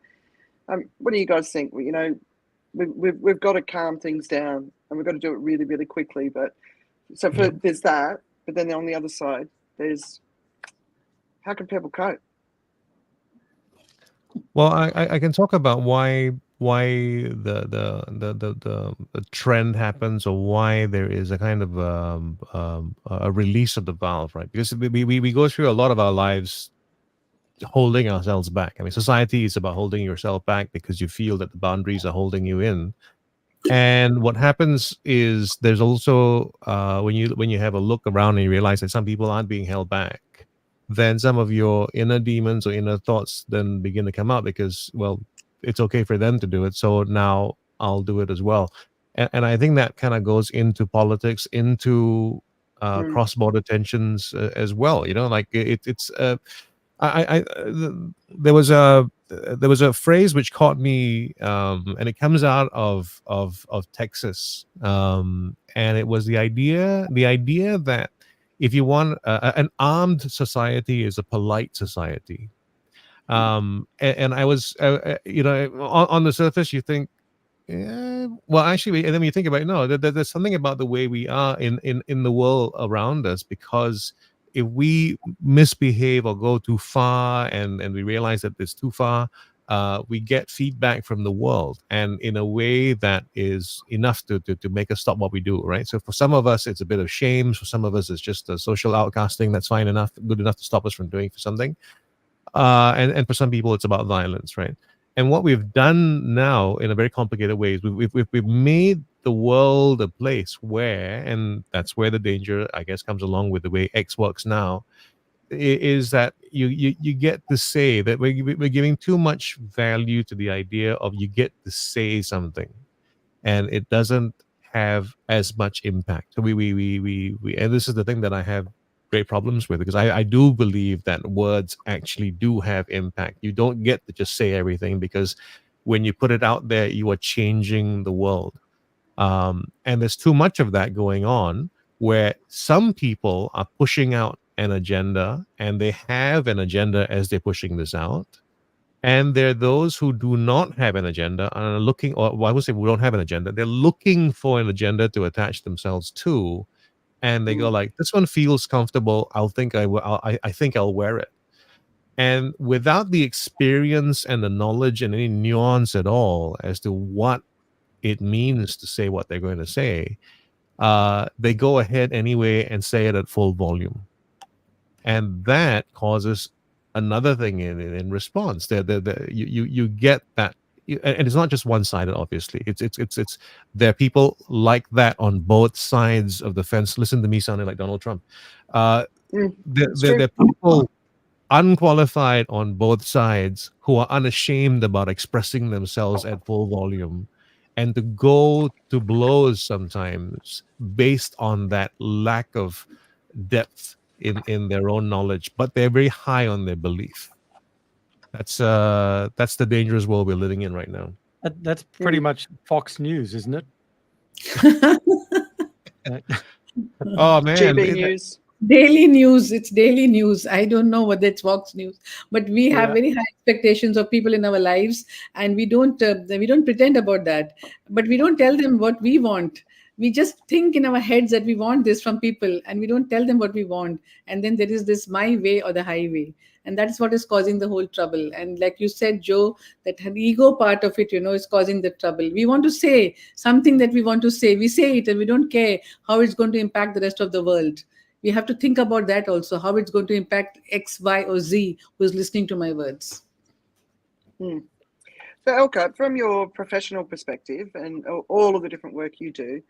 what do you guys think? We've got to calm things down, and we've got to do it really, really quickly. But there's that, but then on the other side, there's how can people cope? Well, I can talk about why the trend happens, or why there is a kind of a release of the valve, right? Because we go through a lot of our lives holding ourselves back. I mean, society is about holding yourself back because you feel that the boundaries are holding you in. And what happens is there's also when you have a look around and you realize that some people aren't being held back, then some of your inner demons or inner thoughts then begin to come out because, well, it's okay for them to do it, so now I'll do it as well. And I think that kind of goes into politics, into cross-border tensions as well. Like it's there was a phrase which caught me, and it comes out of Texas, and it was the idea that if you want an armed society is a polite society. And I was, on the surface, you think, yeah, well, actually, and then you think about it, no, there's something about the way we are in the world around us, because if we misbehave or go too far and we realize that it's too far, we get feedback from the world, and in a way that is enough to make us stop what we do, right? So for some of us, it's a bit of shame. For some of us, it's just a social outcasting that's fine enough, good enough to stop us from doing something. And for some people, it's about violence, right? And what we've done now in a very complicated way is we've made the world a place where, and that's where the danger, I guess, comes along with the way X works now, is that you get to say that we're giving too much value to the idea of you get to say something, and it doesn't have as much impact. So we and this is the thing that I have great problems with, because I do believe that words actually do have impact. You don't get to just say everything, because when you put it out there, you are changing the world. And there's too much of that going on, where some people are pushing out an agenda, and they have an agenda as they're pushing this out. And there are those who do not have an agenda and are looking, or well, I would say we don't have an agenda. They're looking for an agenda to attach themselves to, and they go like, "This one feels comfortable. I think I'll wear it." And without the experience and the knowledge and any nuance at all as to what it means to say what they're going to say, they go ahead anyway and say it at full volume, and that causes another thing in response. You get that, and it's not just one sided. Obviously, it's there are people like that on both sides of the fence. Listen to me sounding like Donald Trump. There are people unqualified on both sides who are unashamed about expressing themselves at full volume, and to go to blows sometimes based on that lack of depth in their own knowledge, but they're very high on their belief. That's the dangerous world we're living in right now. That's pretty much Fox News, isn't it? Oh man, GB News. Daily news. It's daily news. I don't know whether it's Fox News, but we have very high expectations of people in our lives, and we don't pretend about that. But we don't tell them what we want. We just think in our heads that we want this from people, and we don't tell them what we want. And then there is this my way or the highway, and that's what is causing the whole trouble. And like you said, Joe, that the ego part of it, is causing the trouble. We want to say something that we want to say. We say it, and we don't care how it's going to impact the rest of the world. We have to think about that also, how it's going to impact X, Y, or Z who is listening to my words. So, Elka, from your professional perspective and all of the different work you do,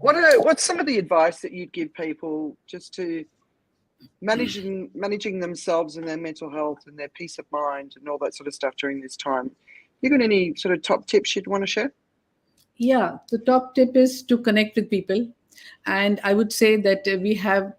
what's some of the advice that you'd give people just to managing themselves and their mental health and their peace of mind and all that sort of stuff during this time? You got any sort of top tips you'd want to share? Yeah, the top tip is to connect with people. And I would say that we have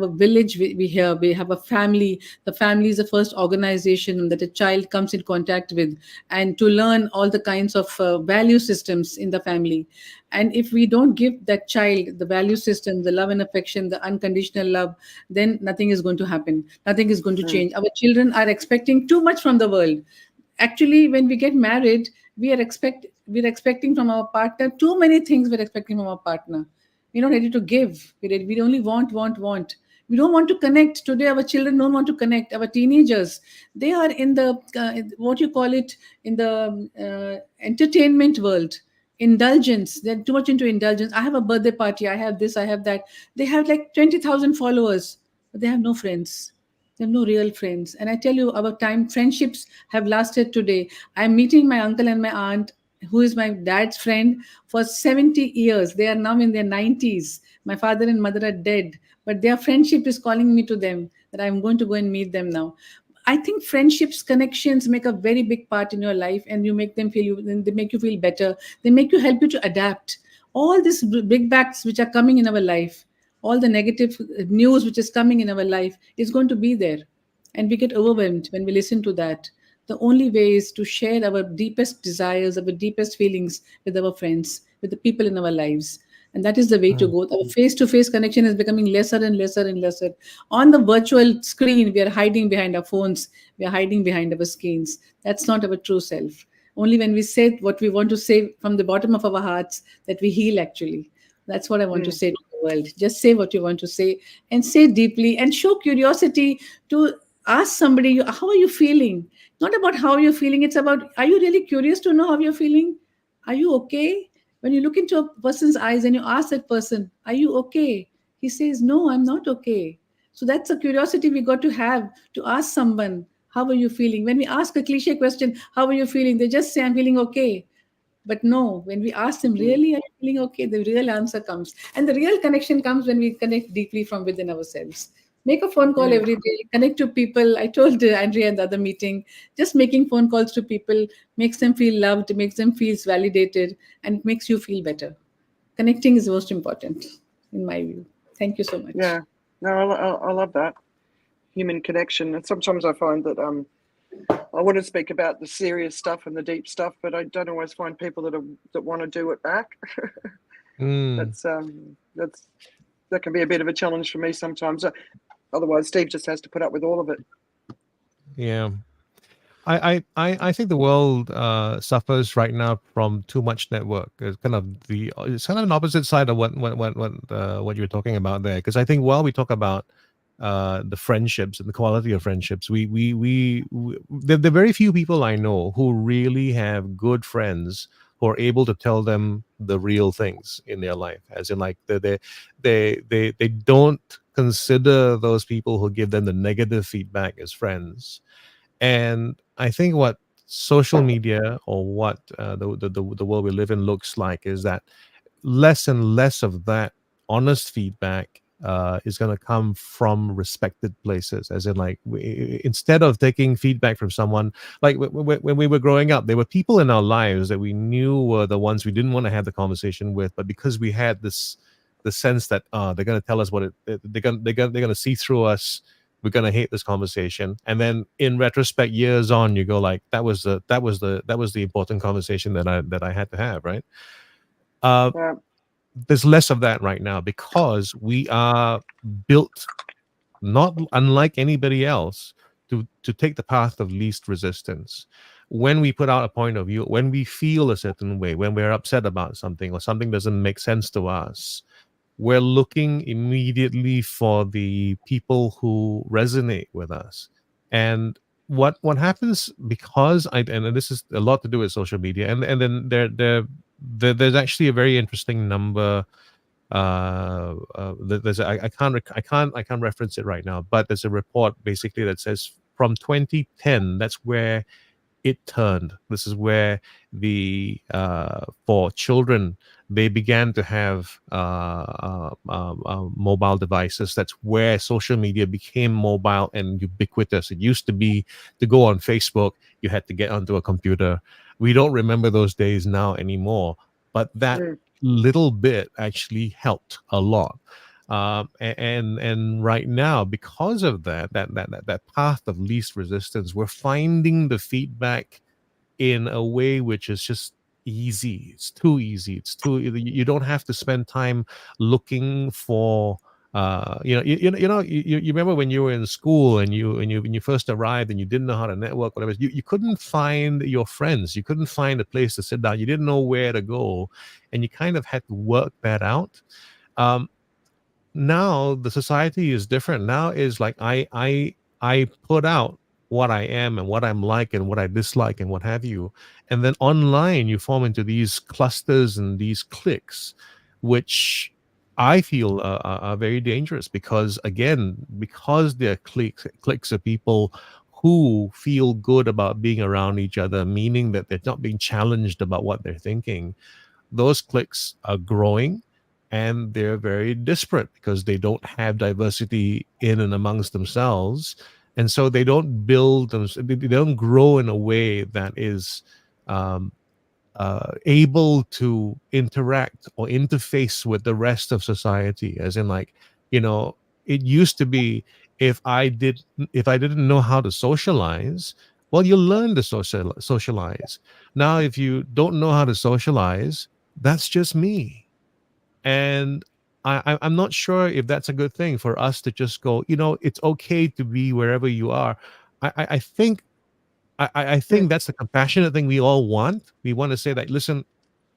a village, we have a family. The family is the first organization that a child comes in contact with, and to learn all the kinds of value systems in the family. And if we don't give that child the value system, the love and affection, the unconditional love, then nothing is going to happen. Nothing is going to change. Our children are expecting too much from the world. Actually, when we get married, we're expecting from our partner too many things. We're expecting from our partner. We're not ready to give. We only want. We don't want to connect. Today, our children don't want to connect. Our teenagers, they are in the, what you call it, in the entertainment world. Indulgence. They're too much into indulgence. I have a birthday party. I have this, I have that. They have like 20,000 followers, but they have no friends. They have no real friends. And I tell you, our friendships have lasted today. I'm meeting my uncle and my aunt, who is my dad's friend, for 70 years. They are now in their 90s. My father and mother are dead, but their friendship is calling me to them, that I'm going to go and meet them now. I think friendships, connections make a very big part in your life, and you make them they make you feel better. They make you, help you to adapt. All these big bags which are coming in our life, all the negative news which is coming in our life is going to be there. And we get overwhelmed when we listen to that. The only way is to share our deepest desires, our deepest feelings with our friends, with the people in our lives. And that is the way to go. Our face-to-face connection is becoming lesser and lesser and lesser. On the virtual screen, we are hiding behind our phones. We are hiding behind our screens. That's not our true self. Only when we say what we want to say from the bottom of our hearts that we heal, actually. That's what I want to say to the world. Just say what you want to say, and say deeply, and show curiosity to ask somebody, how are you feeling? Not about how you're feeling. It's about, are you really curious to know how you're feeling? Are you okay? When you look into a person's eyes and you ask that person, are you okay? He says, no, I'm not okay. So that's a curiosity we got to have, to ask someone, how are you feeling? When we ask a cliche question, how are you feeling? They just say, I'm feeling okay. But no, when we ask them, really, are you feeling okay? The real answer comes. And the real connection comes when we connect deeply from within ourselves. Make a phone call every day, connect to people. I told Andrea in the other meeting, just making phone calls to people makes them feel loved, makes them feel validated, and it makes you feel better. Connecting is most important, in my view. Thank you so much. Yeah, no, I love that. Human connection. And sometimes I find that I want to speak about the serious stuff and the deep stuff, but I don't always find people that want to do it back. That can be a bit of a challenge for me sometimes. Otherwise, Steve just has to put up with all of it. Yeah. I think the world suffers right now from too much network. It's kind of an opposite side of what you were talking about there. Because I think while we talk about the friendships and the quality of friendships, there are very few people I know who really have good friends who are able to tell them the real things in their life, as in like they don't consider those people who give them the negative feedback as friends. And I think what social media, or what the world we live in looks like, is that less and less of that honest feedback is going to come from respected places. As in, like, instead of taking feedback from someone, like when we were growing up, there were people in our lives that we knew were the ones we didn't want to have the conversation with, but because we had the sense that they're going to tell us they're going to see through us, we're going to hate this conversation. And then in retrospect, years on, you go like, that was the important conversation that I had to have, right? Yeah. There's less of that right now because we are built, not unlike anybody else, to take the path of least resistance. When we put out a point of view, when we feel a certain way, when we're upset about something or something doesn't make sense to us, we're looking immediately for the people who resonate with us. And what happens, because and this is a lot to do with social media, and then there's actually a very interesting number. There's I can't reference it right now, but there's a report basically that says from 2010, that's where it turned. This is where for children, they began to have mobile devices. That's where social media became mobile and ubiquitous. It used to be, to go on Facebook, you had to get onto a computer. We don't remember those days now anymore, but that little bit actually helped a lot. And right now, because of that path of least resistance, we're finding the feedback in a way which is just easy. It's too easy. You don't have to spend time looking for you remember when you were in school and when you first arrived and you didn't know how to network, whatever, you couldn't find your friends, you couldn't find a place to sit down, you didn't know where to go, and you kind of had to work that out. Now the society is different. Now is like I put out what I am and what I'm like and what I dislike and what have you, and then online you form into these clusters and these cliques, which I feel are very dangerous, because they're cliques of people who feel good about being around each other, meaning that they're not being challenged about what they're thinking. Those cliques are growing, and they're very disparate because they don't have diversity in and amongst themselves, and so they don't they don't grow in a way that is able to interact or interface with the rest of society. As in, like, it used to be, if I didn't know how to socialize, well, you learn to socialize. Now, if you don't know how to socialize, that's just me. And I'm not sure if that's a good thing for us to just go, it's okay to be wherever you are. I think that's the compassionate thing we all want. We want to say that, listen,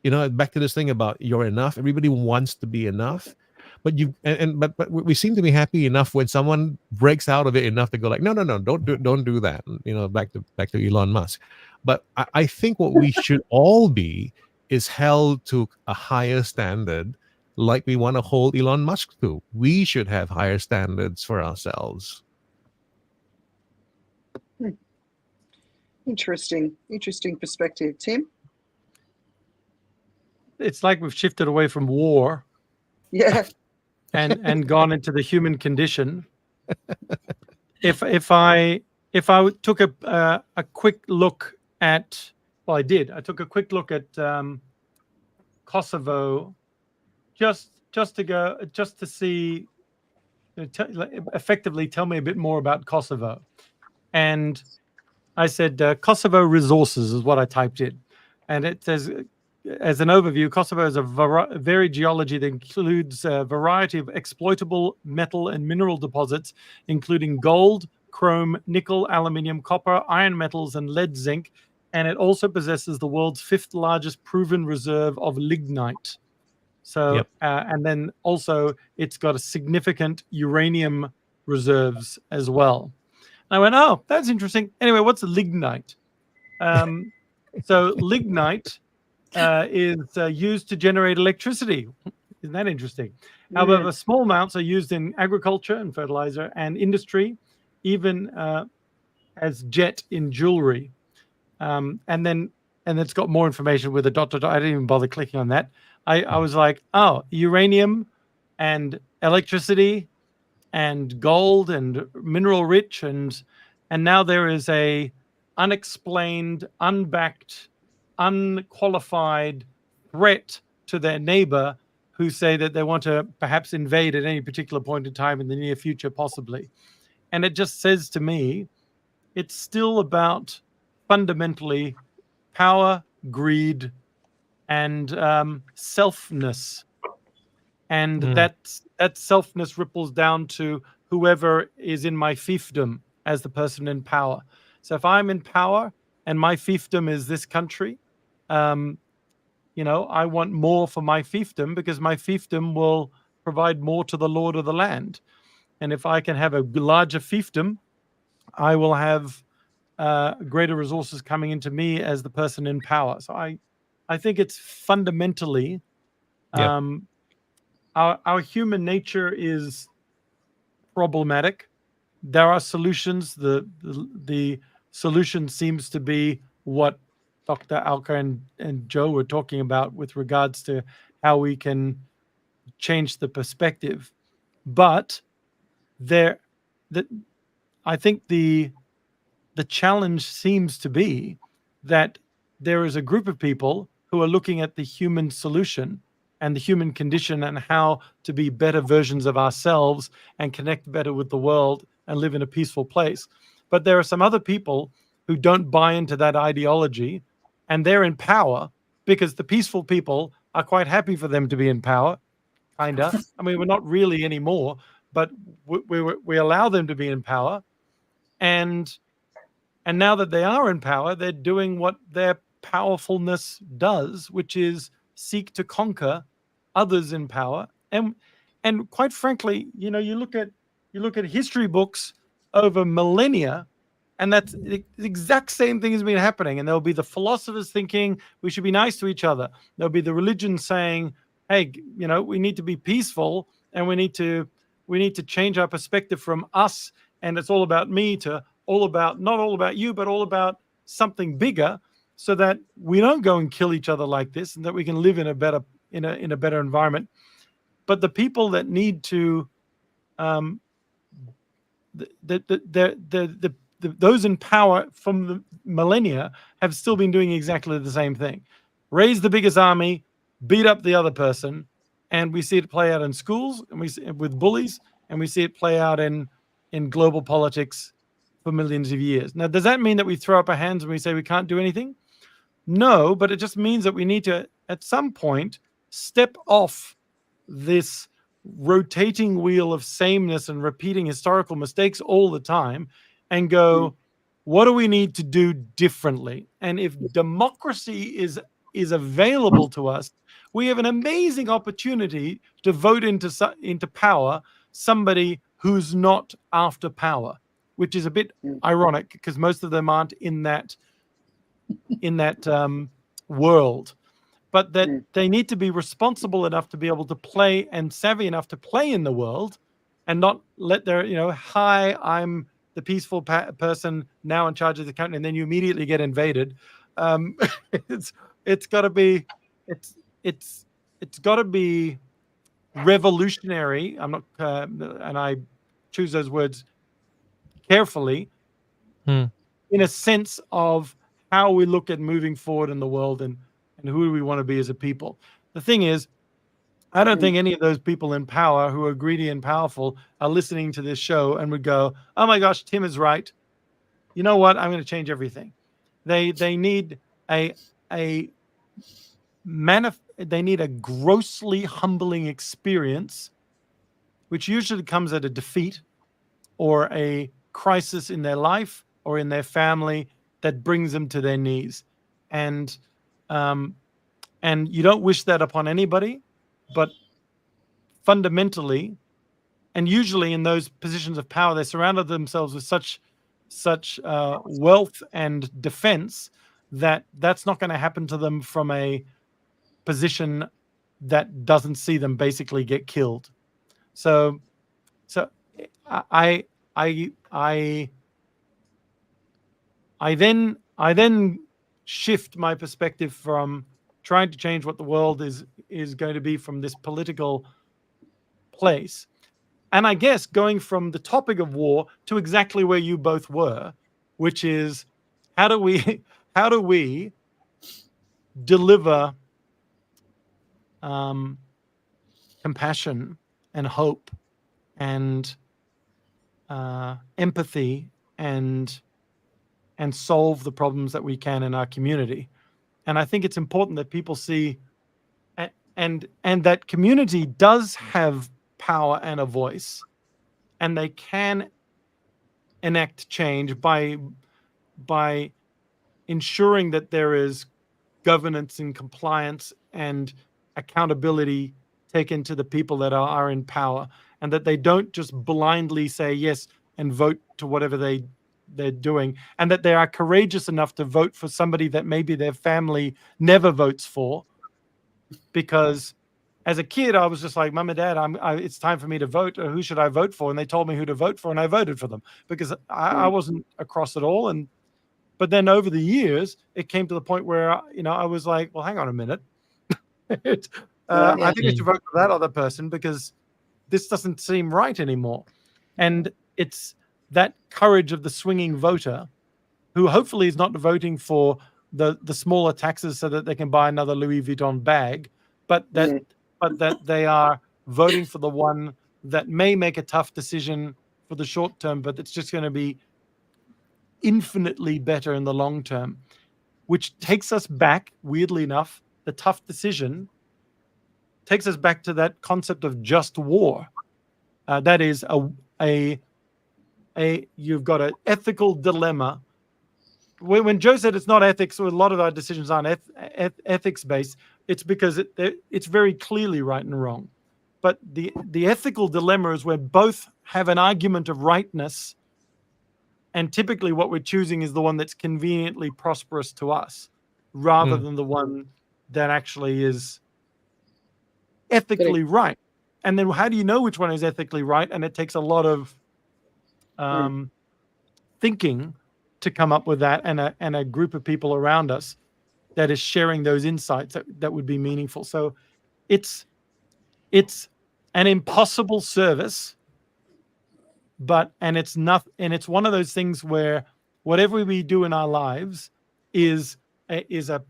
back to this thing about you're enough. Everybody wants to be enough, but but we seem to be happy enough when someone breaks out of it enough to go like, no, don't do that. Back to Elon Musk. But I think what we should all be is held to a higher standard, like we want to hold Elon Musk to. We should have higher standards for ourselves. Interesting perspective, Tim. It's like we've shifted away from war, Yeah, and gone into the human condition. If I took a quick look at, well, I took a quick look at Kosovo, just to see, effectively tell me a bit more about Kosovo. And I said Kosovo resources is what I typed in, and it says as an overview, Kosovo is a varied geology that includes a variety of exploitable metal and mineral deposits, including gold, chrome, nickel, aluminium, copper, iron metals, and lead zinc. And it also possesses the world's 5th largest proven reserve of lignite. So, and then also it's got a significant uranium reserves as well. And I went, oh, that's interesting. Anyway, what's lignite? So lignite is used to generate electricity. Isn't that interesting? However, small amounts are used in agriculture and fertilizer and industry, even as jet in jewelry. And it's got more information with a dot, dot, dot. I didn't even bother clicking on that. I was like, oh, uranium and electricity and gold and mineral rich, and now there is a unexplained, unbacked, unqualified threat to their neighbor who say that they want to perhaps invade at any particular point in time in the near future, possibly. And it just says to me, it's still about fundamentally power, greed, and selfness. And that selfness ripples down to whoever is in my fiefdom as the person in power. So if I'm in power and my fiefdom is this country, you know, I want more for my fiefdom because my fiefdom will provide more to the lord of the land. And if I can have a larger fiefdom, I will have greater resources coming into me as the person in power. So I think it's fundamentally our human nature is problematic. There are solutions. The solution seems to be what Dr. Alka and Joe were talking about with regards to how we can change the perspective. But I think the challenge seems to be that there is a group of people who are looking at the human solution and the human condition and how to be better versions of ourselves and connect better with the world and live in a peaceful place. But there are some other people who don't buy into that ideology, and they're in power because the peaceful people are quite happy for them to be in power, kind of. I mean, we're not really anymore, but we allow them to be in power. And now that they are in power, they're doing what their powerfulness does, which is seek to conquer others in power. And quite frankly, you know, you look at history books over millennia, and that's the exact same thing has been happening. And there'll be the philosophers thinking we should be nice to each other. There'll be the religion saying, hey, you know, we need to be peaceful and we need to change our perspective from us and it's all about me to all about, not all about you, but all about something bigger, so that we don't go and kill each other like this, and that we can live in a better environment. But the people that need to, those in power from the millennia have still been doing exactly the same thing: raise the biggest army, beat up the other person, and we see it play out in schools, and with bullies, and we see it play out in global politics for millions of years. Now, does that mean that we throw up our hands and we say we can't do anything? No, but it just means that we need to, at some point, step off this rotating wheel of sameness and repeating historical mistakes all the time and go, what do we need to do differently? And if democracy is available to us, we have an amazing opportunity to vote into power somebody who's not after power, which is a bit ironic because most of them aren't in that world. But that they need to be responsible enough to be able to play and savvy enough to play in the world and not let their, you know, hi, I'm the peaceful person now in charge of the country, and then you immediately get invaded. It's got to be revolutionary. I'm not, and I choose those words carefully, in a sense of how we look at moving forward in the world and who do we want to be as a people. The thing is, I don't think any of those people in power who are greedy and powerful are listening to this show and would go, oh my gosh, Tim is right. You know what? I'm going to change everything. They need a they need a grossly humbling experience, which usually comes at a defeat or a crisis in their life or in their family that brings them to their knees. And you don't wish that upon anybody, but fundamentally, and usually in those positions of power, they surrounded themselves with such wealth and defense that that's not going to happen to them from a position that doesn't see them basically get killed. So I then shift my perspective from trying to change what the world is going to be from this political place, and I guess going from the topic of war to exactly where you both were, which is how do we deliver compassion and hope and empathy and solve the problems that we can in our community. And I think it's important that people see and that community does have power and a voice, and they can enact change by ensuring that there is governance and compliance and accountability taken to the people that are in power, and that they don't just blindly say yes and vote to whatever they're doing, and that they are courageous enough to vote for somebody that maybe their family never votes for. Because as a kid, I was just like, Mom and Dad, it's time for me to vote. Who should I vote for? And they told me who to vote for, and I voted for them because I wasn't across it all. But then over the years, it came to the point where I was like, well, hang on a minute. I think I should vote for that other person because this doesn't seem right anymore. And it's that courage of the swinging voter who hopefully is not voting for the smaller taxes so that they can buy another Louis Vuitton bag, but that they are voting for the one that may make a tough decision for the short term, but it's just going to be infinitely better in the long term, which takes us back, weirdly enough, the tough decision takes us back to that concept of just war. That is you've got an ethical dilemma. When Joe said it's not ethics, or a lot of our decisions aren't ethics based, it's because it's very clearly right and wrong. But the ethical dilemma is where both have an argument of rightness, and typically what we're choosing is the one that's conveniently prosperous to us, rather than the one that actually is ethically right. And then how do you know which one is ethically right? And it takes a lot of thinking to come up with that, and a group of people around us that is sharing those insights that would be meaningful. So it's an impossible service, and it's one of those things where whatever we do in our lives is a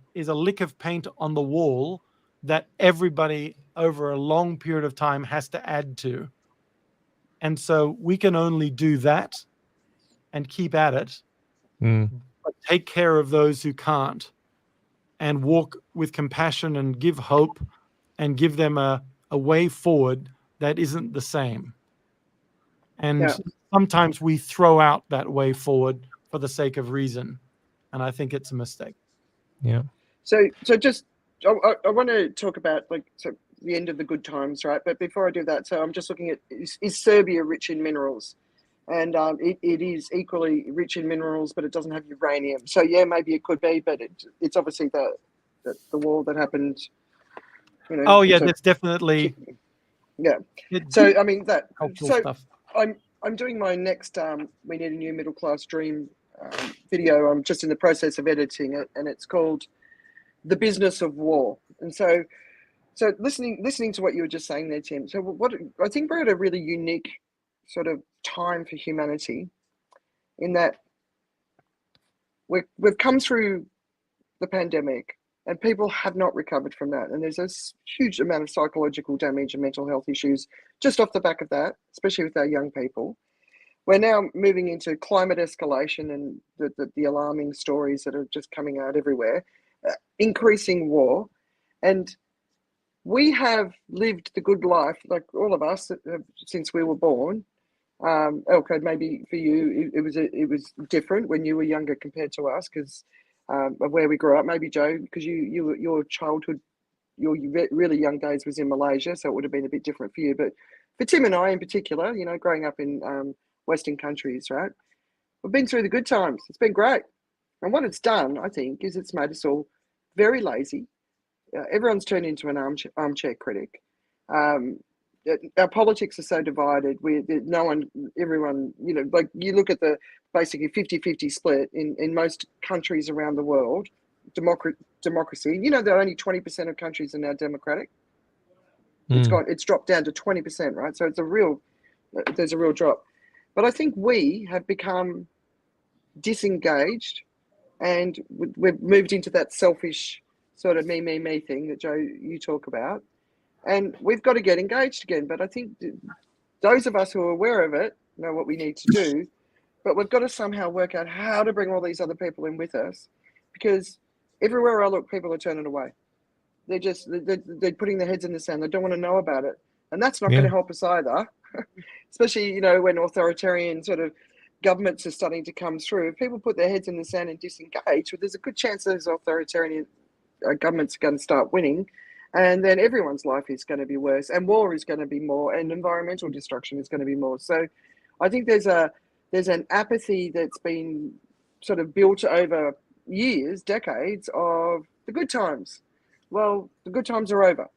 lick of paint on the wall that everybody over a long period of time has to add to. And so we can only do that and keep at it, but take care of those who can't, and walk with compassion and give hope and give them a way forward that isn't the same. And sometimes we throw out that way forward for the sake of reason, and I think it's a mistake. Yeah. So just I want to talk about the end of the good times, right? But before I do that, so I'm just looking at is Serbia rich in minerals? And it is equally rich in minerals, but it doesn't have uranium. So yeah, maybe it could be, but it's obviously the war that happened. Oh yeah, that's definitely. Yeah. So I mean that. So stuff. I'm doing my next We Need a New Middle Class Dream video. I'm just in the process of editing it, and it's called The Business of War. And so listening to what you were just saying there, Tim. So what I think we're at a really unique sort of time for humanity, in that we've come through the pandemic and people have not recovered from that, and there's a huge amount of psychological damage and mental health issues just off the back of that, especially with our young people. We're now moving into climate escalation and the alarming stories that are just coming out everywhere, increasing war, And we have lived the good life, like all of us, since we were born. Elko, maybe for you it was different when you were younger compared to us because of where we grew up. Maybe Joe, because your childhood, your really young days was in Malaysia, so it would have been a bit different for you. But for Tim and I in particular, you know, growing up in Western countries, right, we've been through the good times. It's been great, and what it's done, I think, is it's made us all very lazy. Everyone's turned into an armchair critic. Our politics are so divided. Everyone, you know, like you look at the basically 50-50 split in most countries around the world, democracy. You know, there are only 20% of countries are now democratic. It's dropped down to 20%, right? So there's a real drop. But I think we have become disengaged, and we've moved into that selfish sort of me thing that Joe, you talk about. And we've got to get engaged again. But I think those of us who are aware of it know what we need to do. But we've got to somehow work out how to bring all these other people in with us, because everywhere I look, people are turning away. They're putting their heads in the sand. They don't want to know about it. And that's not going to help us either, especially, you know, when authoritarian sort of governments are starting to come through. If people put their heads in the sand and disengage, well, there's a good chance those authoritarian governments are going to start winning. And then everyone's life is going to be worse, and war is going to be more, and environmental destruction is going to be more. So I think there's an apathy that's been sort of built over years, decades of the good times. Well, the good times are over.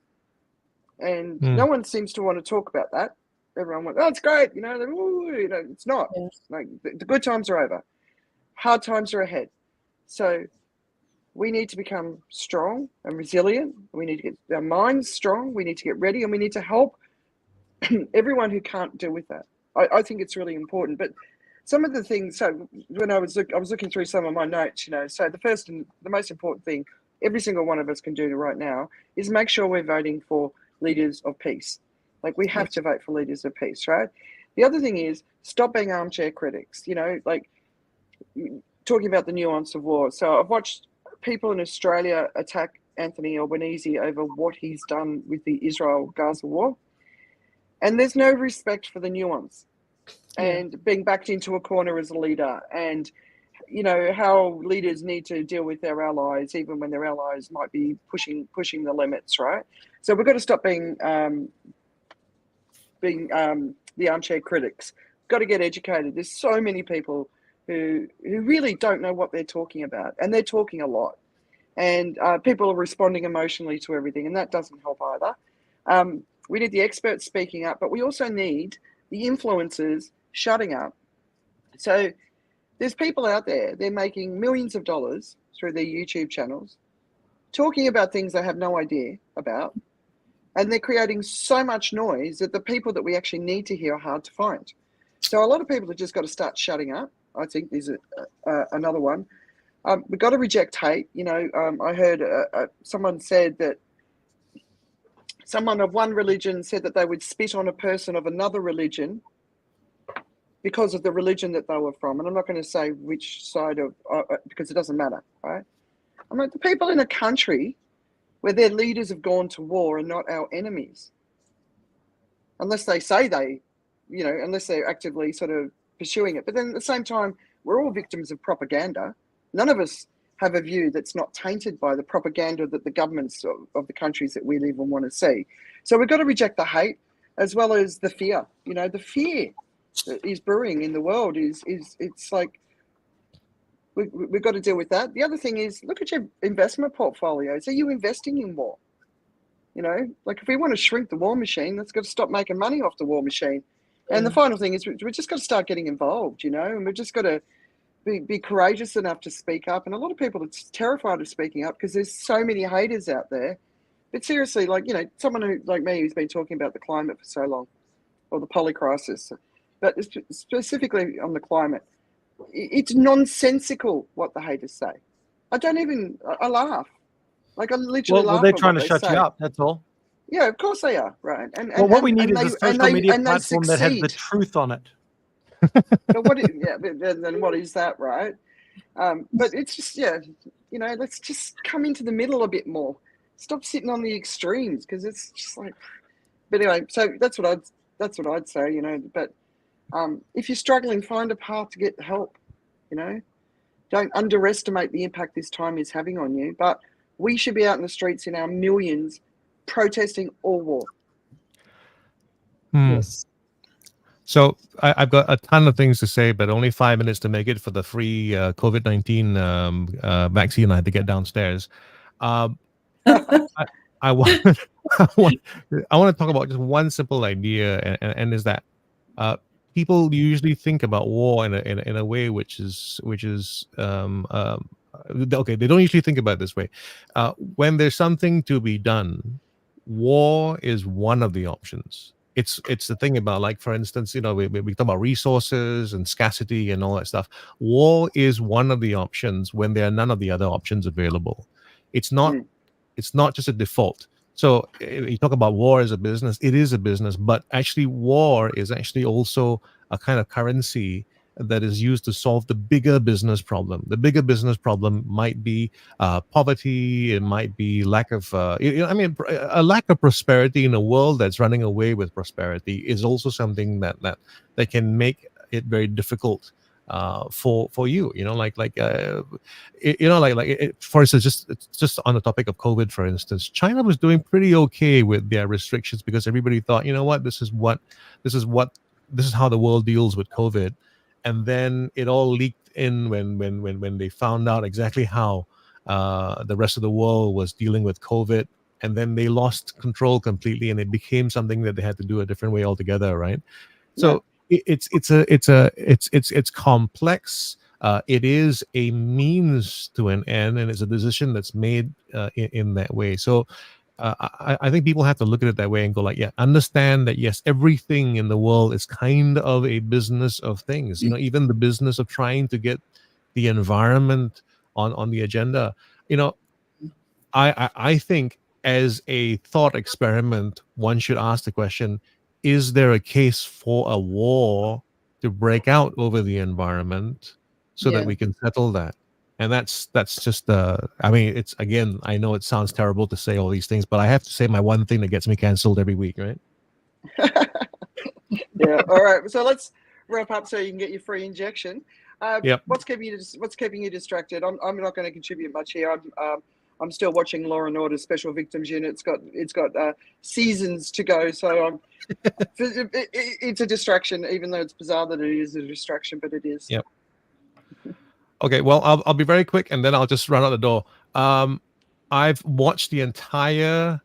And no one seems to want to talk about that. Everyone went, oh, it's great. You know, it's not. Like the good times are over. Hard times are ahead. So we need to become strong and resilient. We need to get our minds strong. We need to get ready, and we need to help everyone who can't deal with that. I think it's really important. But some of the things, so when I was looking through some of my notes, you know, so the first and the most important thing every single one of us can do right now is make sure we're voting for leaders of peace. Like we have to vote for leaders of peace, right? The other thing is stop being armchair critics, you know, like talking about the nuance of war. So I've watched people in Australia attack Anthony Albanese over what he's done with the Israel-Gaza war. And there's no respect for the nuance and being backed into a corner as a leader, and, you know, how leaders need to deal with their allies, even when their allies might be pushing the limits, right? So we've got to stop being the armchair critics. We've got to get educated. There's so many people who really don't know what they're talking about, and they're talking a lot. And people are responding emotionally to everything, and that doesn't help either. We need the experts speaking up, but we also need the influencers shutting up. So there's people out there, they're making millions of dollars through their YouTube channels, talking about things they have no idea about, and they're creating so much noise that the people that we actually need to hear are hard to find. So a lot of people have just got to start shutting up. I think there's another one. We've got to reject hate. You know, I heard someone said that someone of one religion said that they would spit on a person of another religion because of the religion that they were from. And I'm not going to say which side of, because it doesn't matter, right? I'm like, the people in a country where their leaders have gone to war are not our enemies. Unless they say they, you know, unless they're actively sort of pursuing it. But then at the same time, we're all victims of propaganda. None of us have a view that's not tainted by the propaganda that the governments of the countries that we live in want to see. So we've got to reject the hate as well as the fear. You know, the fear that is brewing in the world is it's like we've got to deal with that. The other thing is, look at your investment portfolios. Are you investing in war? You know, like if we want to shrink the war machine, let's got to stop making money off the war machine. And the final thing is we've just got to start getting involved, you know, and we've just got to be courageous enough to speak up. And a lot of people are terrified of speaking up because there's so many haters out there. But seriously, like, you know, someone who like me who's been talking about the climate for so long, or the poly crisis, but specifically on the climate, it's nonsensical what the haters say. I laugh. Like I literally laugh. Well, they're trying to shut you up, that's all. Yeah, of course they are, right? And what we need is a social media platform that has the truth on it. But then what is that, right? But it's just, you know, let's just come into the middle a bit more. stop sitting on the extremes, because it's just like. But anyway, so that's what I'd say, you know. But if you're struggling, find a path to get help. You know, don't underestimate the impact this time is having on you. But we should be out in the streets in our millions, protesting all war. Yes. So I've got a ton of things to say, but only 5 minutes to make it for the free COVID-19 vaccine I had to get downstairs. I want I want to talk about just one simple idea, and is that people usually think about war in a way which is okay. They don't usually think about it this way. When there's something to be done, war is one of the options. It's the thing about, like, for instance, you know, we talk about resources and scarcity and all that stuff. War is one of the options when there are none of the other options available. It's not just a default. So you talk about war as a business, it is a business, but actually war is actually also a kind of currency that is used to solve the bigger business problem. The bigger business problem might be poverty. It might be lack of, a lack of prosperity in a world that's running away with prosperity is also something that can make it very difficult for you. You know, for instance, just on the topic of COVID, for instance, China was doing pretty okay with their restrictions because everybody thought, you know what, this is how the world deals with COVID. And then it all leaked in when they found out exactly how the rest of the world was dealing with COVID, and then they lost control completely, and it became something that they had to do a different way altogether, right? So it's complex. It is a means to an end, and it's a decision that's made in that way. So I think people have to look at it that way and go like, yeah, understand that, yes, everything in the world is kind of a business of things. You know, even the business of trying to get the environment on the agenda. You know, I think as a thought experiment, one should ask the question, is there a case for a war to break out over the environment so that we can settle that? And that's just I mean, it's, again, I know it sounds terrible to say all these things, but I have to say my one thing that gets me canceled every week, right? Yeah. All right. So let's wrap up so you can get your free injection. Yep. What's keeping you distracted? I'm not going to contribute much here. I'm still watching Law and Order Special Victims Unit. It's got seasons to go, so it's a distraction, even though it's bizarre that it is a distraction, but it is. Yep. Okay, well, I'll be very quick, and then I'll just run out the door. I've watched the entire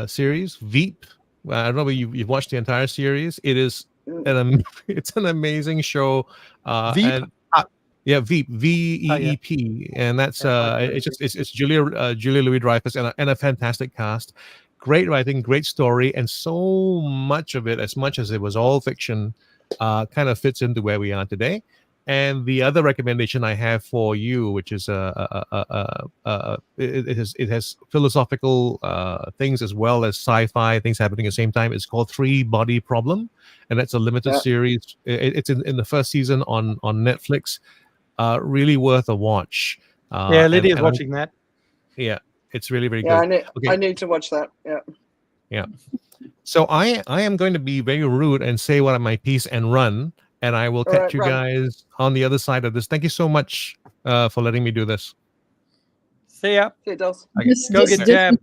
series, Veep. I don't know whether you've watched the entire series. It is it's an amazing show. Veep? And yeah, Veep, VEEP, and that's it's Julia Louis-Dreyfus and a fantastic cast, great writing, great story, and so much of it, as much as it was all fiction, kind of fits into where we are today. And the other recommendation I have for you, which is it has philosophical things as well as sci-fi things happening at the same time. It's called Three Body Problem, and that's a limited series. It's in the first season on Netflix. Really worth a watch. Yeah, Lydia's watching that. Yeah, it's really, really good. Okay. I need to watch that. Yeah. So I am going to be very rude and say what my piece and run. And I will catch you guys on the other side of this. Thank you so much for letting me do this. See ya. See you, Dos. Go get jabbed.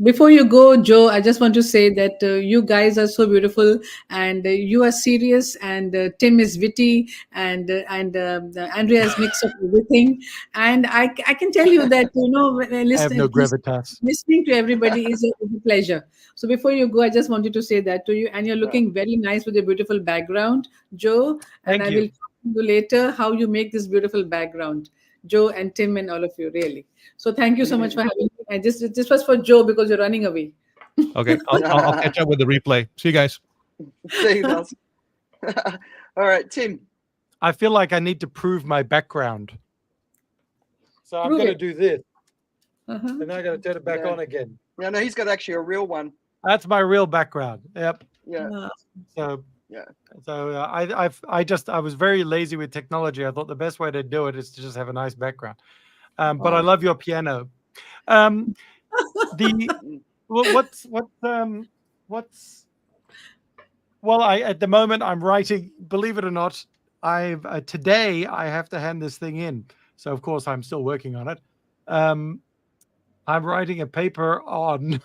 Before you go, Joe, I just want to say that you guys are so beautiful, and you are serious, and Tim is witty, and Andrea is mixed up everything. And I can tell you that, you know, I have no gravitas. Listening to everybody is a pleasure. So before you go, I just wanted to say that to you, and you're looking very nice with a beautiful background, Joe. And I will talk to you later how you make this beautiful background, Joe and Tim and all of you, really. So thank you so much for having me. And this was for Joe because you're running away. Okay, I'll catch up with the replay. See you guys. See you guys. All right, Tim. I feel like I need to prove my background. So I'm going to do this. And then I got to turn it back on again. Yeah, no, he's got actually a real one. That's my real background. Yep. Yeah. So I was very lazy with technology. I thought the best way to do it is to just have a nice background. But I love your piano. Well, at the moment I'm writing. Believe it or not, today I have to hand this thing in. So of course I'm still working on it. I'm writing a paper on.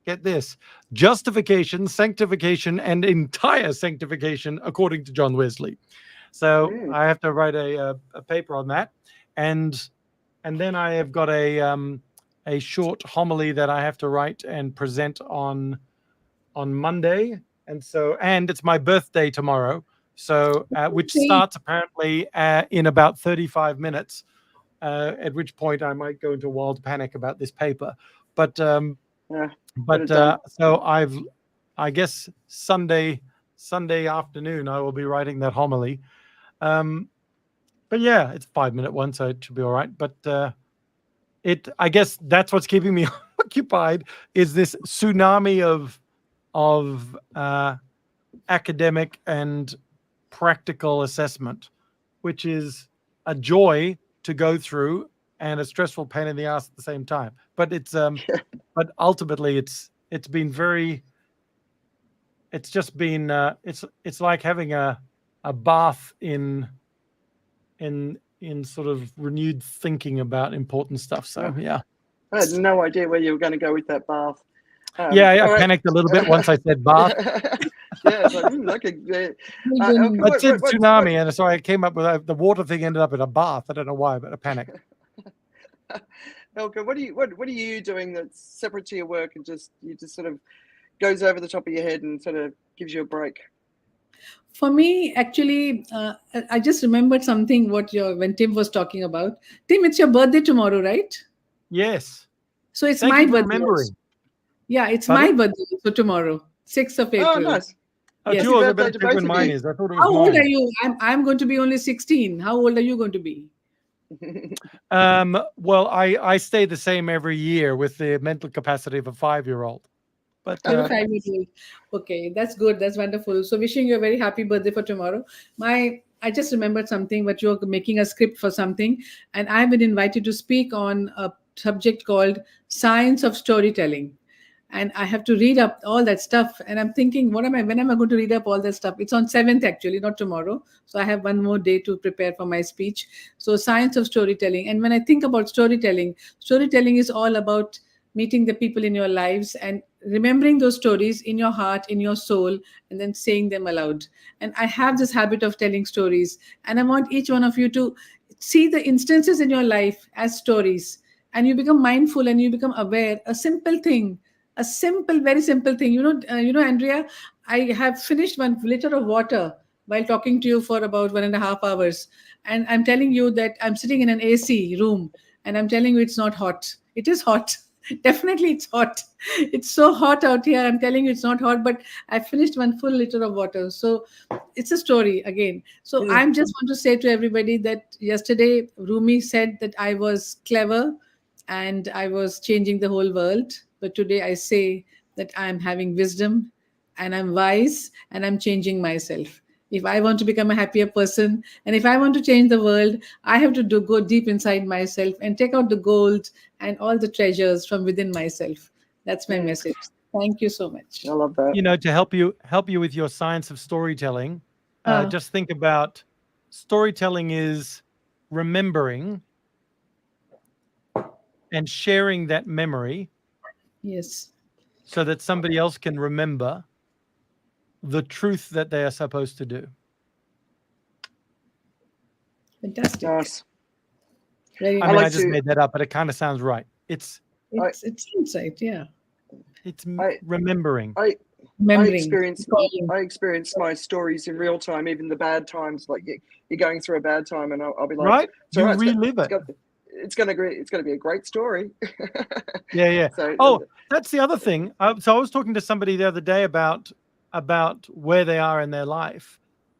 Get this: justification, sanctification, and entire sanctification according to John Wesley. So I have to write a paper on that, and then I have got a short homily that I have to write and present on Monday, and it's my birthday tomorrow, so which starts apparently in about 35 minutes. At which point I might go into wild panic about this paper, but. So I guess Sunday afternoon I will be writing that homily. But yeah, it's a 5-minute one, so it should be all right. But I guess that's what's keeping me occupied is this tsunami of academic and practical assessment, which is a joy to go through and a stressful pain in the ass at the same time. But it's but ultimately it's like having a bath in sort of renewed thinking about important stuff. So yeah. I had no idea where you were going to go with that bath. I panicked a little bit once I said bath. Yeah, it's like, I said tsunami, and so I came up with the water thing ended up in a bath. I don't know why, but I panicked. Elke, what are you doing that's separate to your work and just sort of goes over the top of your head and sort of gives you a break? For me, actually, I just remembered something when Tim was talking about. Tim, it's your birthday tomorrow, right? Yes. So it's my birthday. Remembering. Yeah, it's my birthday. So tomorrow, 6th of April. Oh, nice. Oh, yes. Jules, I better check when mine is. I thought it was How old are you? I'm going to be only 16. How old are you going to be? Well, I stay the same every year with the mental capacity of a 5-year-old. But 5-year-old. Okay, that's good. That's wonderful. So wishing you a very happy birthday for tomorrow. I just remembered something, but you're making a script for something, and I've been invited to speak on a subject called Science of Storytelling. And I have to read up all that stuff. And I'm thinking, when am I going to read up all that stuff? It's on 7th, actually, not tomorrow. So I have one more day to prepare for my speech. So Science of Storytelling. And when I think about storytelling is all about meeting the people in your lives and remembering those stories in your heart, in your soul, and then saying them aloud. And I have this habit of telling stories. And I want each one of you to see the instances in your life as stories. And you become mindful and you become aware. A simple thing. A very simple thing. You know, Andrea, I have finished 1 liter of water while talking to you for about 1.5 hours. And I'm telling you that I'm sitting in an AC room and I'm telling you it's not hot. It is hot. Definitely it's hot. It's so hot out here. I'm telling you it's not hot, but I finished 1 full liter of water. So it's a story again. So I'm just want to say to everybody that yesterday Rumi said that I was clever and I was changing the whole world. But today I say that I'm having wisdom and I'm wise and I'm changing myself. If I want to become a happier person and if I want to change the world, I have to go deep inside myself and take out the gold and all the treasures from within myself. That's my message. Thank you so much. I love that. You know, to help you with your science of storytelling, just think about storytelling is remembering and sharing that memory. Yes. So that somebody else can remember the truth that they are supposed to do. Fantastic. Nice. I just made that up, but it kind of sounds right. It's insight, yeah. It's remembering. I experience my stories in real time, even the bad times. Like you're going through a bad time, and I'll be like, right, you relive it. It's gonna be a great story. Yeah. So, that's the other thing. So I was talking to somebody the other day about where they are in their life,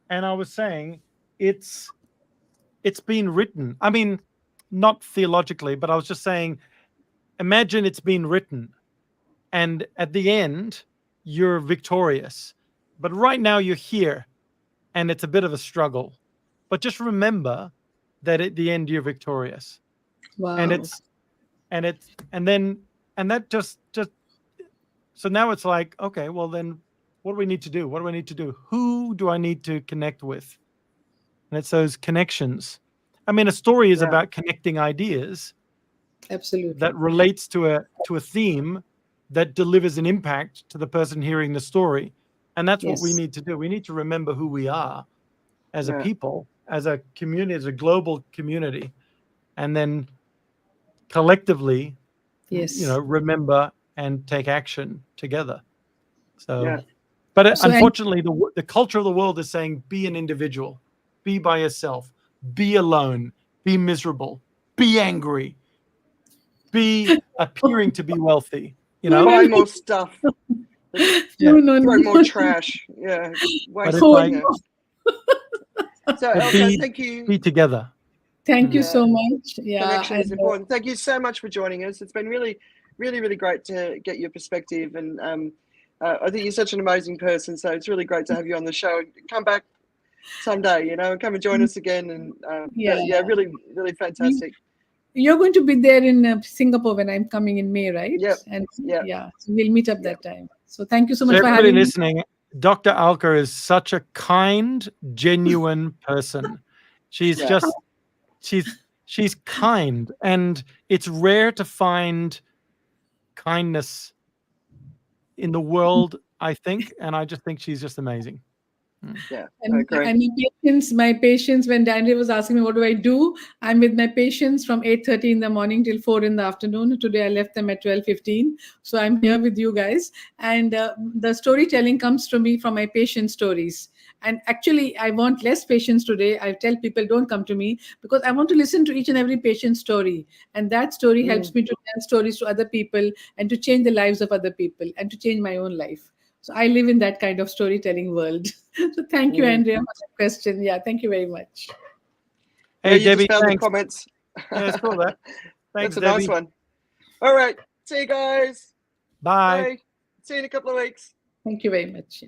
and I was saying it's been written. I mean, not theologically, but I was just saying, imagine it's been written, and at the end you're victorious, but right now you're here, and it's a bit of a struggle. But just remember that at the end you're victorious. Wow. And then and that just so now it's like, okay, well then what do we need to do? What do I need to do? Who do I need to connect with? And it's those connections. I mean, a story is about connecting ideas. Absolutely. That relates to a theme that delivers an impact to the person hearing the story. And that's what we need to do. We need to remember who we are as a people, as a community, as a global community, and then collectively, remember and take action together. So, but unfortunately, the culture of the world is saying, be an individual, be by yourself, be alone, be miserable, be angry, be appearing to be wealthy, buy more stuff, throw more trash. But it's like, so Elka, thank you. Be together. Thank you so much. Connection is important. Thank you so much for joining us. It's been really, really, really great to get your perspective, and I think you're such an amazing person. So it's really great to have you on the show. Come back someday, come and join us again. And really, really fantastic. You're going to be there in Singapore when I'm coming in May, right? Yep. And so we'll meet up that time. So thank you so much for everybody having listening. Dr. Alka is such a kind, genuine person. She's just she's kind, and it's rare to find kindness in the world, I think, and I just think she's just amazing. And my patients, when Andrea was asking me what do I do, I'm with my patients from 8:30 in the morning till 4 in the afternoon. Today I left them at 12:15, so I'm here with you guys. And the storytelling comes to me from my patient stories. And actually, I want less patients today. I tell people don't come to me because I want to listen to each and every patient's story, and that story helps me to tell stories to other people and to change the lives of other people and to change my own life. So I live in that kind of storytelling world. So thank you, Andrea, for that question. Yeah, thank you very much. Hey, Debbie, just found thanks. the comments. Yeah, it's cool, that. Thanks, That's a Debbie. nice one. All right. See you guys. Bye. Bye. See you in a couple of weeks. Thank you very much.